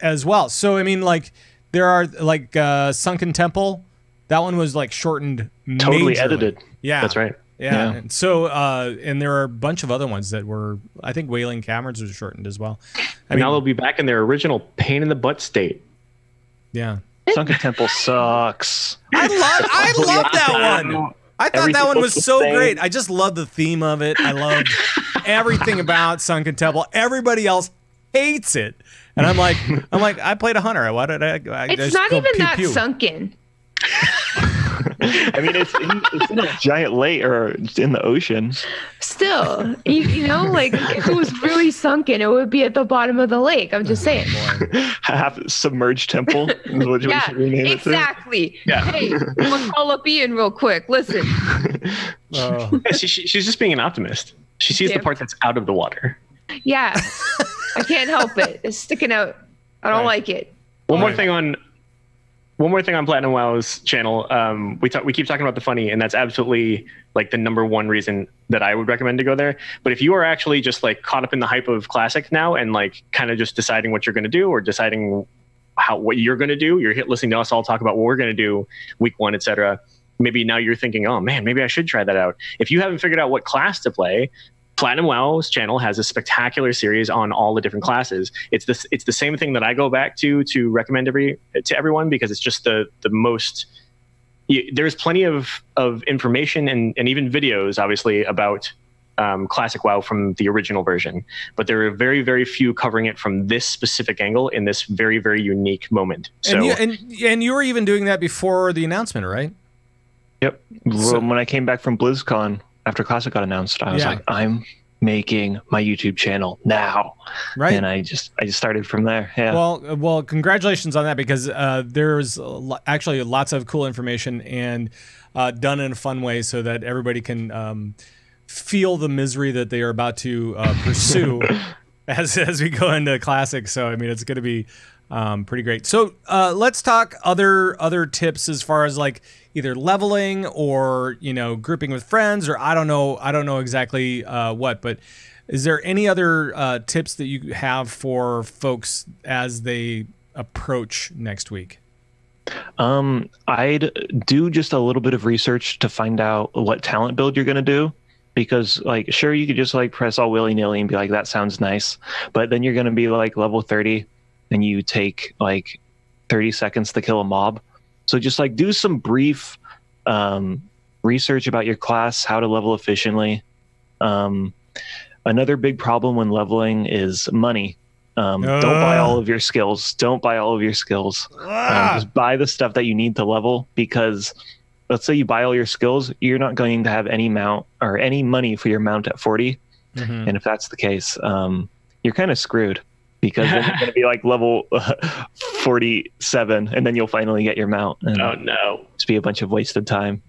As well. So, I mean, like, there are like Sunken Temple. That one was like shortened. Totally majorly. edited. Yeah. That's right. Yeah. And so, and there are a bunch of other ones that were, I think Wailing Caverns was shortened as well. I mean, now they'll be back in their original pain in the butt state. Yeah. Sunken Temple sucks. I love that one. I thought that one was so great. I just love the theme of it. I loved everything about Sunken Temple. Everybody else hates it. And I'm like, I played a hunter. Why did I it's not even that sunken. I mean, it's in a giant lake or in the ocean. Still, you know, like if it was really sunken, it would be at the bottom of the lake. I'm just saying. Have submerged temple is what we should rename it to. Exactly. Yeah. Hey, I'm gonna call up Ian real quick. Listen. She's just being an optimist. She sees the part that's out of the water. Yeah, I can't help it. It's sticking out. I don't like it. One more thing on PlatinumWoW's channel. We keep talking about the funny, and that's absolutely like the number one reason that I would recommend to go there. But if you are actually just like caught up in the hype of Classic now and like kind of just deciding what you're going to do or deciding what you're going to do, you're listening to us all talk about what we're going to do week one, etc. Maybe now you're thinking, oh man, maybe I should try that out. If you haven't figured out what class to play, PlatinumWoW's channel has a spectacular series on all the different classes. It's the same thing that I go back to recommend to everyone because it's just the most. There's plenty of information and even videos, obviously, about Classic WoW from the original version, but there are very, very few covering it from this specific angle in this very, very unique moment. So, and you were even doing that before the announcement, right? Yep. When I came back from BlizzCon. After Classic got announced, I was like, I'm making my YouTube channel now. Right. And I just started from there. Yeah. Well, congratulations on that because there's actually lots of cool information and done in a fun way so that everybody can feel the misery that they are about to pursue as we go into Classic. So, I mean, it's going to be Pretty great. So let's talk other tips as far as like either leveling or, you know, grouping with friends, or I don't know exactly what, but is there any other tips that you have for folks as they approach next week? I'd do just a little bit of research to find out what talent build you're going to do, because like, sure, you could just like press all willy-nilly and be like, that sounds nice, but then you're going to be like level 30 and you take like 30 seconds to kill a mob. So just like do some brief research about your class, how to level efficiently. Another big problem when leveling is money. Don't buy all of your skills. Don't buy all of your skills. Just buy the stuff that you need to level, because let's say you buy all your skills, you're not going to have any mount or any money for your mount at 40. Mm-hmm. And if that's the case, you're kind of screwed, because then you're going to be like level 47 and then you'll finally get your mount. And oh no. It's be a bunch of wasted time.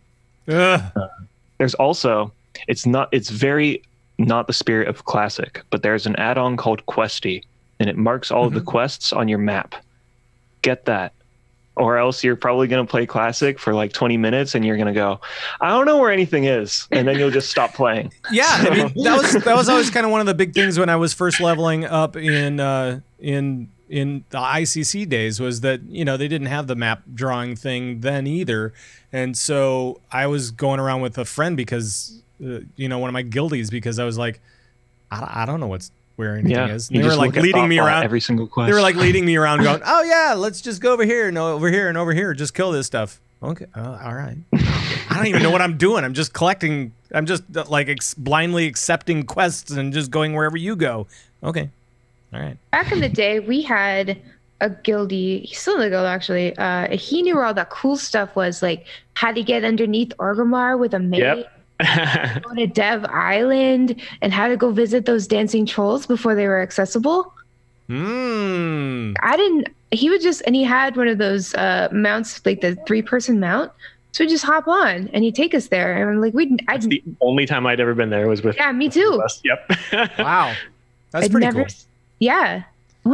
There's also, it's very not the spirit of Classic, but there's an add-on called Questy, and it marks all of the quests on your map. Get that. Or else you're probably going to play Classic for like 20 minutes and you're going to go, I don't know where anything is. And then you'll just stop playing. Yeah. I mean, that was always kind of one of the big things when I was first leveling up in the ICC days, was that, you know, they didn't have the map drawing thing then either. And so I was going around with a friend because, you know, one of my guildies, because I was like, I don't know where anything is. And they were like leading me around every single quest. They were like leading me around going, oh yeah, let's just go over here and over here and over here. Just kill this stuff. Okay. All right. I don't even know what I'm doing. I'm just collecting. I'm just like blindly accepting quests and just going wherever you go. Okay. All right. Back in the day, we had a guildie. He's still in the guild, actually. He knew where all that cool stuff was, like how to get underneath Orgrimmar with a mate. Yep. Go to Dev Island, and how to go visit those dancing trolls before they were accessible. He would just, and he had one of those mounts, like the 3-person mount. So we just hop on and he'd take us there. And I'm like, that's the only time I'd ever been there was with. Yeah, me too. Yep. Wow. That's pretty cool. Yeah. I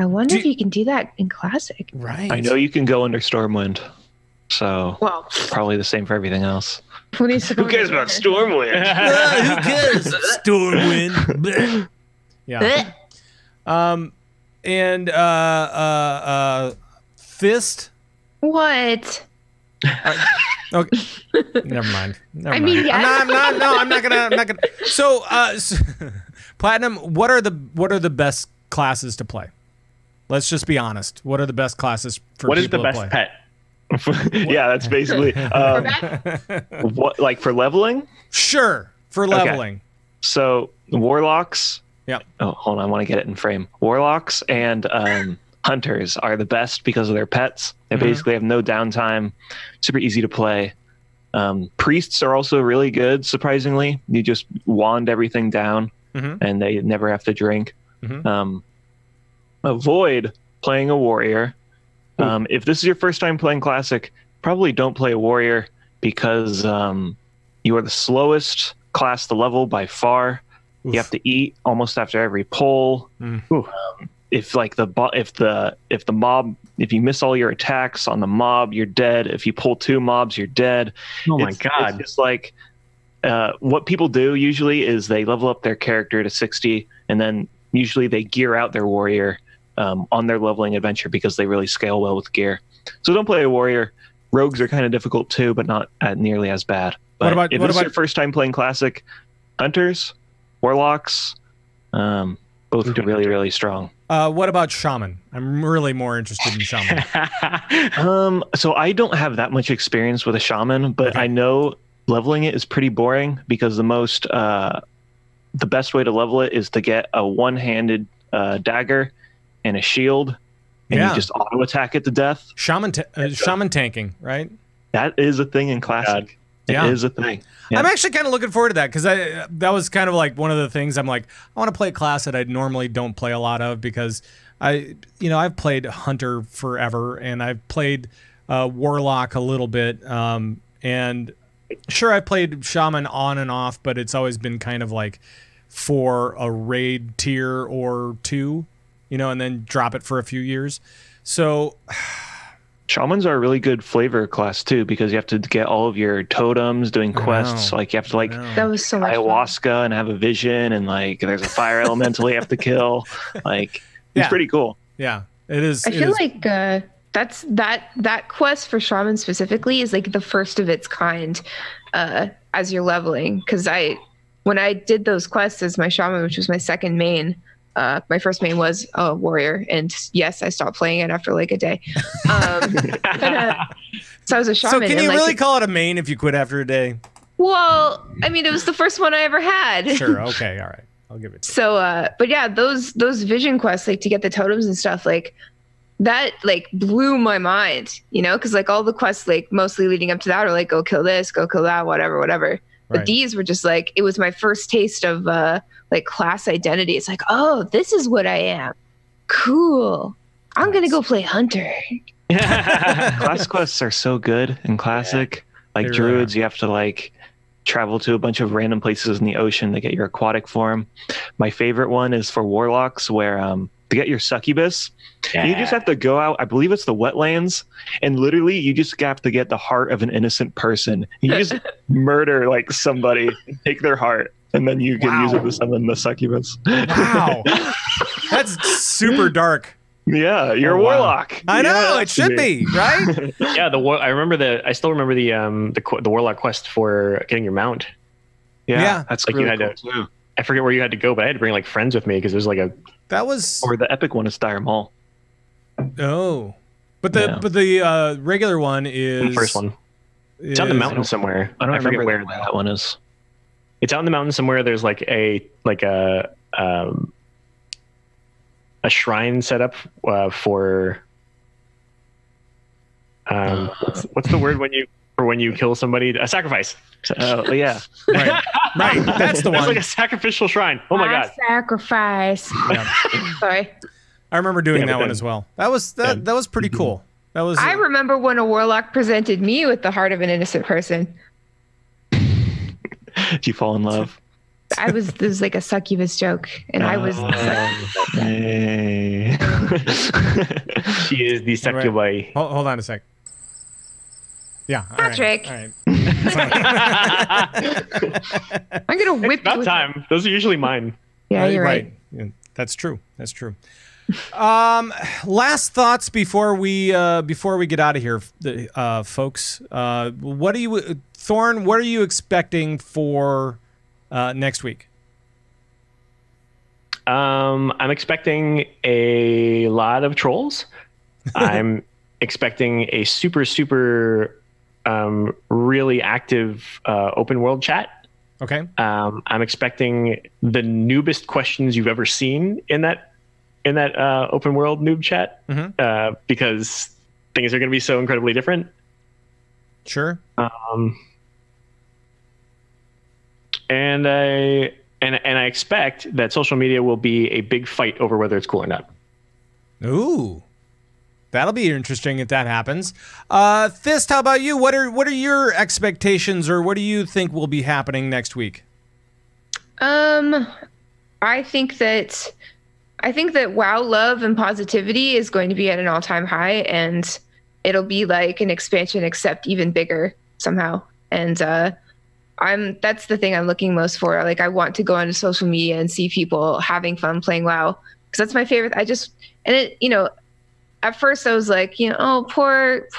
wonder if you can do that in Classic. Right. I know you can go under Stormwind. So probably the same for everything else. Who cares about Stormwind? Who cares? Stormwind. Yeah. And Thyst. What? Okay. Never mind. I mean, yeah. I'm not gonna. So, Platinum, what are the best classes to play? Let's just be honest. What are the best classes for what people is the to play? best pet? Yeah, that's basically what, like for leveling. Sure, for leveling. Okay. So warlocks. Yeah. Oh, hold on, I want to get it in frame. Warlocks and hunters are the best because of their pets. They basically have no downtime. Super easy to play. Priests are also really good. Surprisingly, you just wand everything down, and they never have to drink. Avoid playing a warrior. If this is your first time playing Classic, probably don't play a warrior, because you are the slowest class to level by far. Oof. You have to eat almost after every pull. If you miss all your attacks on the mob, you're dead. If you pull 2 mobs, you're dead. Oh my God. It's just like what people do usually is they level up their character to 60, and then usually they gear out their warrior on their leveling adventure, because they really scale well with gear. So don't play a warrior. Rogues are kind of difficult too, but not nearly as bad. But if this is your first time playing Classic, hunters, warlocks, both are really, really strong. What about shaman? I'm really more interested in shaman. So I don't have that much experience with a shaman, but I know leveling it is pretty boring, because the best way to level it is to get a one-handed dagger and a shield, and you just auto attack it to death. Shaman tanking, right? That is a thing in Classic. It is a thing. Yeah. I'm actually kind of looking forward to that, because that was kind of like one of the things I'm like, I want to play a class that I normally don't play a lot of, because I've played Hunter forever, and I've played Warlock a little bit, and sure, I've played Shaman on and off, but it's always been kind of like for a raid tier or 2. and then drop it for a few years. So Shamans are a really good flavor class too, because you have to get all of your totems doing quests. Like you have to that was so much ayahuasca fun. and have a vision, and like there's a fire elemental you have to kill. Like it's pretty cool. Yeah, it is. I feel like that's that quest for shaman specifically is like the first of its kind as you're leveling. Because when I did those quests as my shaman, which was my second main. My first main was a warrior, and yes, I stopped playing it after like a day. So I was a shaman. So can you really call it a main if you quit after a day? Well, I mean, it was the first one I ever had. Sure. Okay. All right. I'll give it to you. So, but yeah, those vision quests, like to get the totems and stuff, like that, like blew my mind, because like all the quests, like mostly leading up to that, are like go kill this, go kill that, whatever. But these were just like, it was my first taste of like class identity. It's like, oh, this is what I am. Cool. I'm going to go play Hunter. Class quests are so good in Classic. Like Druids, you have to like travel to a bunch of random places in the ocean to get your aquatic form. My favorite one is for Warlocks, where to get your succubus, you just have to go out, I believe it's the wetlands, and literally you just have to get the heart of an innocent person. You just murder like somebody, take their heart, and then you can use it to summon the succubus. Wow. That's super dark. Yeah, you're a warlock. I know, it should be, right? Yeah, I still remember the warlock quest for getting your mount. Yeah, that's like really you had cool to. too. I forget where you had to go, but I had to bring like friends with me because there's like that was. Or the epic one is Dire Maul. Oh, but the regular one is the first one. It's on the mountain somewhere. I forget remember where that one is. It's out in the mountain somewhere. There's like a shrine set up for what's the word when you kill somebody? A sacrifice. Oh yeah, right. That's the one. It's like a sacrificial shrine. Oh my god, sacrifice. Yeah. Sorry. I remember doing that one as well. That was pretty cool. That was. I remember when a warlock presented me with the heart of an innocent person. Did you fall in love? This was like a succubus joke, and I was. Hey. She is the succubi. Right. Hold on a sec. Yeah, Patrick. All right. I'm gonna whip. It's about time. Those are usually mine. Yeah, you're right. Yeah, that's true. Last thoughts before we get out of here, folks. Thorn? What are you expecting for next week? I'm expecting a lot of trolls. I'm expecting a super really active open world chat. Okay. I'm expecting the noobest questions you've ever seen in that open world noob chat, because things are going to be so incredibly different. Sure. And I expect that social media will be a big fight over whether it's cool or not. Ooh. That'll be interesting if that happens. Thyst, how about you? What are your expectations, or what do you think will be happening next week? I think that WoW love and positivity is going to be at an all-time high, and it'll be like an expansion except even bigger somehow. And that's the thing I'm looking most for. Like, I want to go onto social media and see people having fun playing WoW, because that's my favorite. At first I was like, oh, poor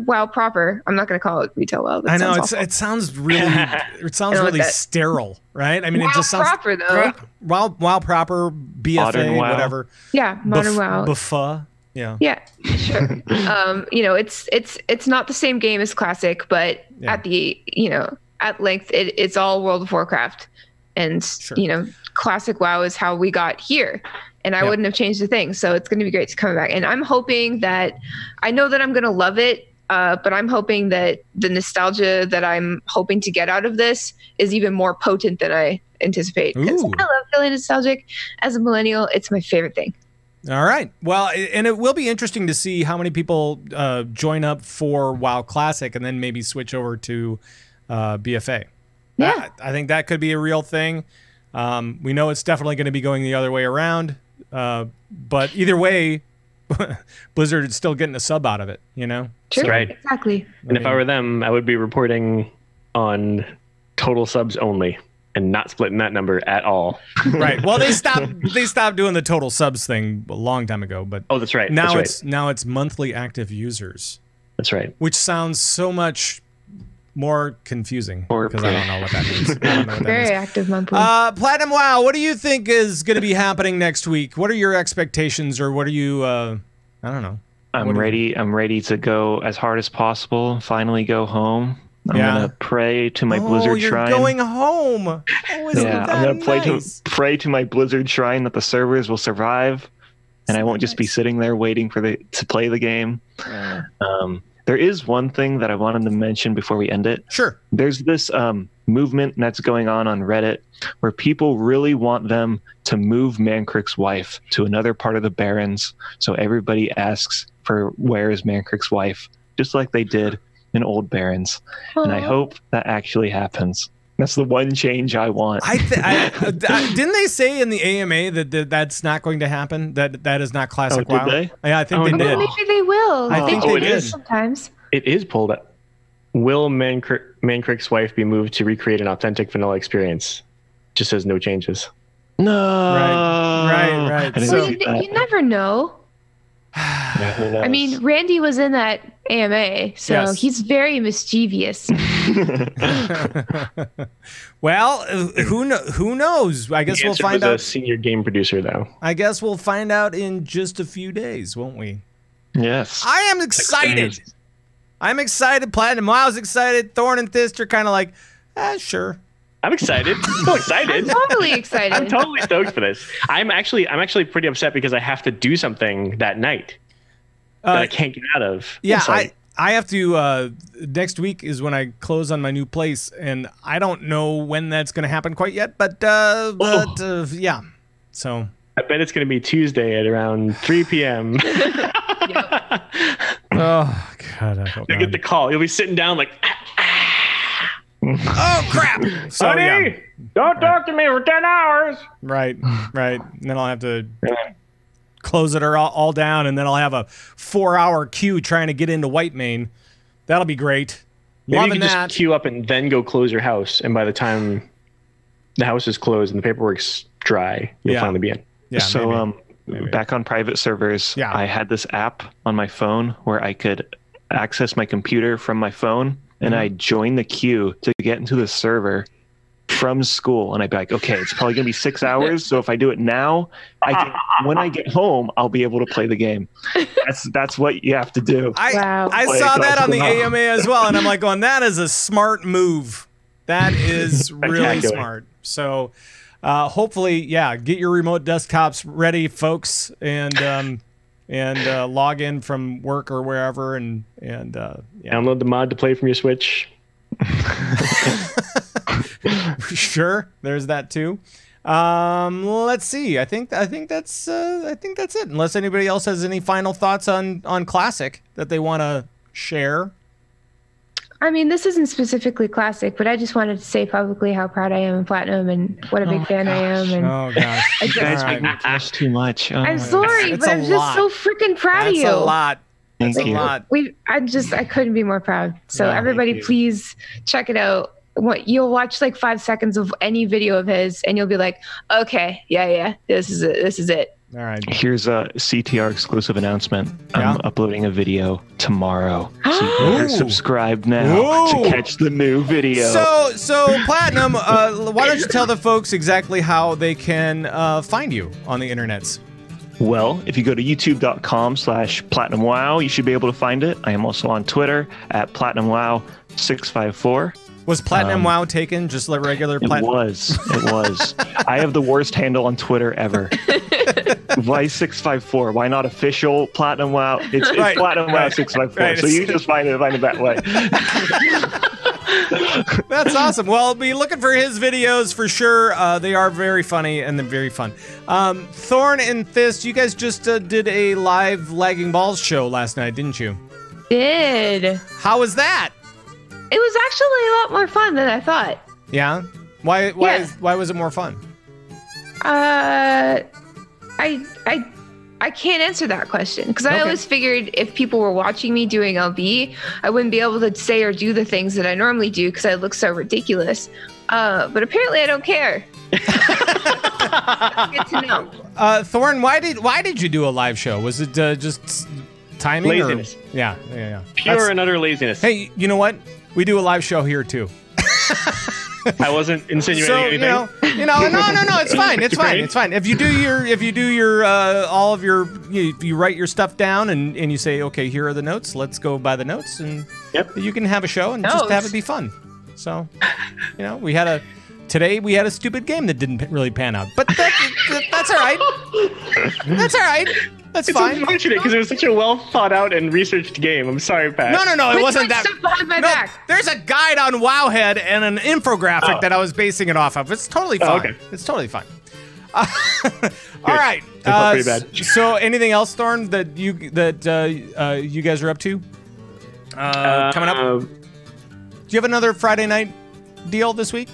WoW proper. I'm not going to call it retail WoW. I know it sounds really sterile, right? I mean, WoW it just sounds proper though. WoW proper, BFA, Modern WoW. whatever. Yeah, modern WoW. Buffa. Yeah. Yeah, sure. It's not the same game as Classic, but at length, it's all World of Warcraft, and Classic WoW is how we got here. And I wouldn't have changed a thing. So it's going to be great to come back. And I'm hoping that, I know that I'm going to love it, but I'm hoping that the nostalgia that I'm hoping to get out of this is even more potent than I anticipate. Because I love feeling nostalgic. As a millennial, it's my favorite thing. All right. Well, and it will be interesting to see how many people join up for WoW Classic and then maybe switch over to BFA. Yeah. I think that could be a real thing. We know it's definitely going to be going the other way around. But either way, Blizzard is still getting a sub out of it, you know? True. So, right. Exactly. And if I were them, I would be reporting on total subs only and not splitting that number at all. Right. Well, they stopped doing the total subs thing a long time ago, but oh, that's right. Now that's now it's monthly active users. That's right. Which sounds so much more confusing because I don't know what that means. I don't know what that Very means. active monthly. PlatinumWoW, what do you think is going to be happening next week? What are your expectations, or what are you? I don't know. I'm ready to go as hard as possible. Finally, go home. I'm gonna pray to my Blizzard shrine. You're going home. Oh, isn't that I'm gonna nice? pray to my Blizzard shrine that the servers will survive, and I won't just be sitting there waiting to play the game. There is one thing that I wanted to mention before we end it. Sure. There's this movement that's going on Reddit where people really want them to move Mancrick's wife to another part of the Barrens. So everybody asks for where is Mancrick's wife, just like they did in Old Barrens. And I hope that actually happens. That's the one change I want. Didn't they say in the AMA that that's not going to happen? That is not classic WoW? Did they? Yeah, I think they did. Maybe they will. I think they did. Sometimes. It is pulled up. Will Mancrick's wife be moved to recreate an authentic vanilla experience? Just says no changes. No. Right. So you never know. I mean, Randy was in that AMA, so he's very mischievous. Well, who knows? I guess we'll find out. A senior game producer, though. I guess we'll find out in just a few days, won't we? Yes. I am excited. I'm excited. PlatinumWoW's excited. Thorn and Thyst are kind of like, sure. I'm excited. I'm so excited. I'm totally excited. I'm totally stoked for this. I'm actually pretty upset because I have to do something that night that I can't get out of. Yeah, I have to. Next week is when I close on my new place, and I don't know when that's going to happen quite yet. But yeah. So I bet it's going to be Tuesday at around 3 p.m. Oh God, I hope you get the call. You'll be sitting down like. Oh crap! So, honey, don't talk to me for 10 hours. Right. And then I'll have to close it all down, and then I'll have a 4-hour queue trying to get into Whitemane. That'll be great. Maybe Loving you can that. just queue up and then go close your house, and by the time the house is closed and the paperwork's dry, you'll finally be in. Yeah. So maybe. Back on private servers, I had this app on my phone where I could access my computer from my phone. And I joined the queue to get into the server from school. And I'd be like, okay, it's probably going to be 6 hours. So if I do it now, when I get home, I'll be able to play the game. That's what you have to do. I saw that on the AMA as well. And I'm like, that is a smart move. That is really smart. So hopefully, get your remote desktops ready, folks. And log in from work or wherever and download the mod to play from your Switch. Sure, there's that too. Let's see. I think that's it. Unless anybody else has any final thoughts on Classic that they want to share. I mean, this isn't specifically Classic, but I just wanted to say publicly how proud I am of Platinum and what a big fan I am. And oh gosh, you guys make me blush too much. I'm sorry, but I'm just so freaking proud of you. That's a lot. Thank you. A lot. I couldn't be more proud. So everybody, please check it out. You'll watch like 5 seconds of any video of his, and you'll be like, okay, this is it. All right. Here's a CTR exclusive announcement. I'm uploading a video tomorrow. So you better subscribe now to catch the new video. So Platinum, why don't you tell the folks exactly how they can find you on the internets? Well, if you go to youtube.com/PlatinumWoW, you should be able to find it. I am also on Twitter at PlatinumWoW654. Was PlatinumWoW taken just like regular Platinum? It was. I have the worst handle on Twitter ever. Why 654? Why not official PlatinumWoW? It's PlatinumWoW 654. So you just find it that way. That's awesome. Well, be looking for his videos for sure. They are very funny and they're very fun. Thorn and Thyst, you guys just did a live Lagging Balls show last night, didn't you? Did. How was that? It was actually a lot more fun than I thought. Yeah? Why was it more fun? I I can't answer that question because I Okay. always figured if people were watching me doing LB, I wouldn't be able to say or do the things that I normally do because I look so ridiculous. But apparently I don't care. That's good to know. Thorn, why did you do a live show? Was it just timing? Laziness. Or? Yeah. Pure and utter laziness. Hey, you know what? We do a live show here too. I wasn't insinuating So anything. no, it's fine. It's fine. It's fine. If you do your all of your you write your stuff down and you say, okay, here are the notes. Let's go by the notes, and you can have a show and just have it be fun. So, we had a stupid game that didn't really pan out, but that's all right. That's all right. That's It's fine. unfortunate because it was such a well thought out and researched game. I'm sorry, Pat. No, it wasn't that. Stuff behind my back. There's a guide on Wowhead and an infographic that I was basing it off of. It's totally fine. Okay. It's totally fine. All right. I felt pretty bad. So, anything else, Thorn, that you guys are up to? Coming up? Do you have another Friday night deal this week?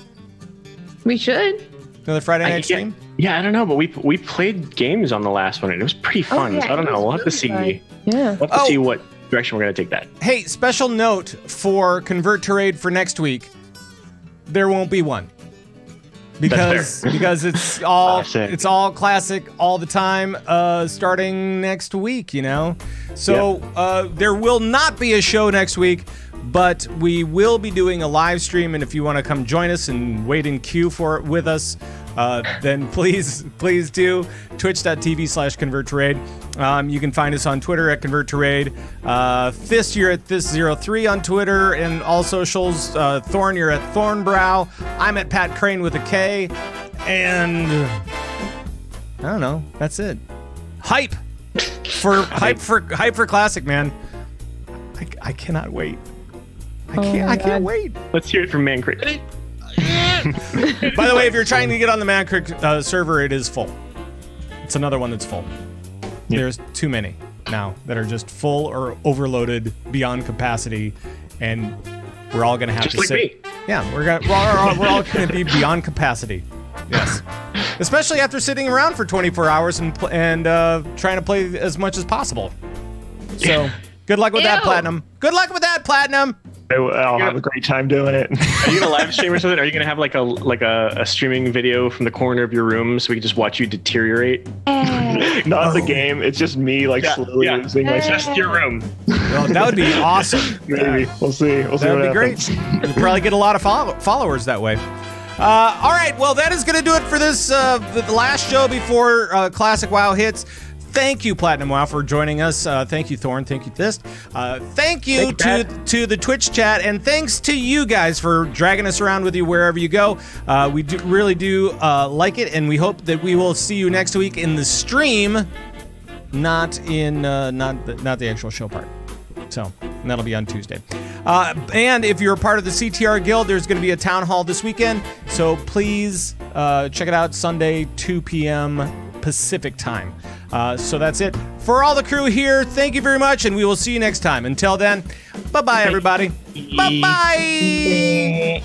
We should. Another Friday night stream? Yeah, I don't know, but we played games on the last one and it was pretty fun. yeah, so I don't it know. was We'll have to see. really fun. Yeah. We'll have to see what direction we're gonna take that. Hey, special note for Convert to Raid for next week. There won't be one. Because it's all Classic. it's all classic all the time, starting next week, So there will not be a show next week, but we will be doing a live stream, and if you want to come join us and wait in queue for it with us, then please do. Twitch.tv/ConvertToRaid. You can find us on Twitter at ConvertToRaid. Thyst, you're at Thyst03 on Twitter and all socials. Thorn, you're at Thornbrow. I'm at Pat Crane with a K. And I don't know. That's it. Hype for Classic, man. I cannot wait. I can't wait. Let's hear it from Man Creek. By the way, if you're trying to get on the Blackrock server, it is full. It's another one that's full. There's too many now that are just full or overloaded beyond capacity, and we're all gonna have Just to like sit. me. Yeah, we're all gonna be beyond capacity. Yes, especially after sitting around for 24 hours and trying to play as much as possible. So, good luck with that, Ew. Platinum. Good luck with that, Platinum. I'll have a great time doing it. Are you gonna live stream or something? Are you gonna have like a streaming video from the corner of your room so we can just watch you deteriorate? Not the game. It's just me slowly losing my Just your room. Well, that would be awesome. Maybe. We'll see. We'll see That what would be happens. great. You'll probably get a lot of followers that way. All right, well, that is going to do it for this, the last show before Classic WoW hits. Thank you, PlatinumWoW, for joining us. Thank you, Thorn. Thank you, Thyst. Thank you to the Twitch chat, and thanks to you guys for dragging us around with you wherever you go. We really do like it, and we hope that we will see you next week in the stream, not the actual show part. So, and that'll be on Tuesday. And if you're a part of the CTR Guild, there's going to be a town hall this weekend. So please check it out Sunday, 2 p.m. Pacific time. So that's it. For all the crew here, thank you very much, and we will see you next time. Until then, bye-bye, everybody. Bye-bye.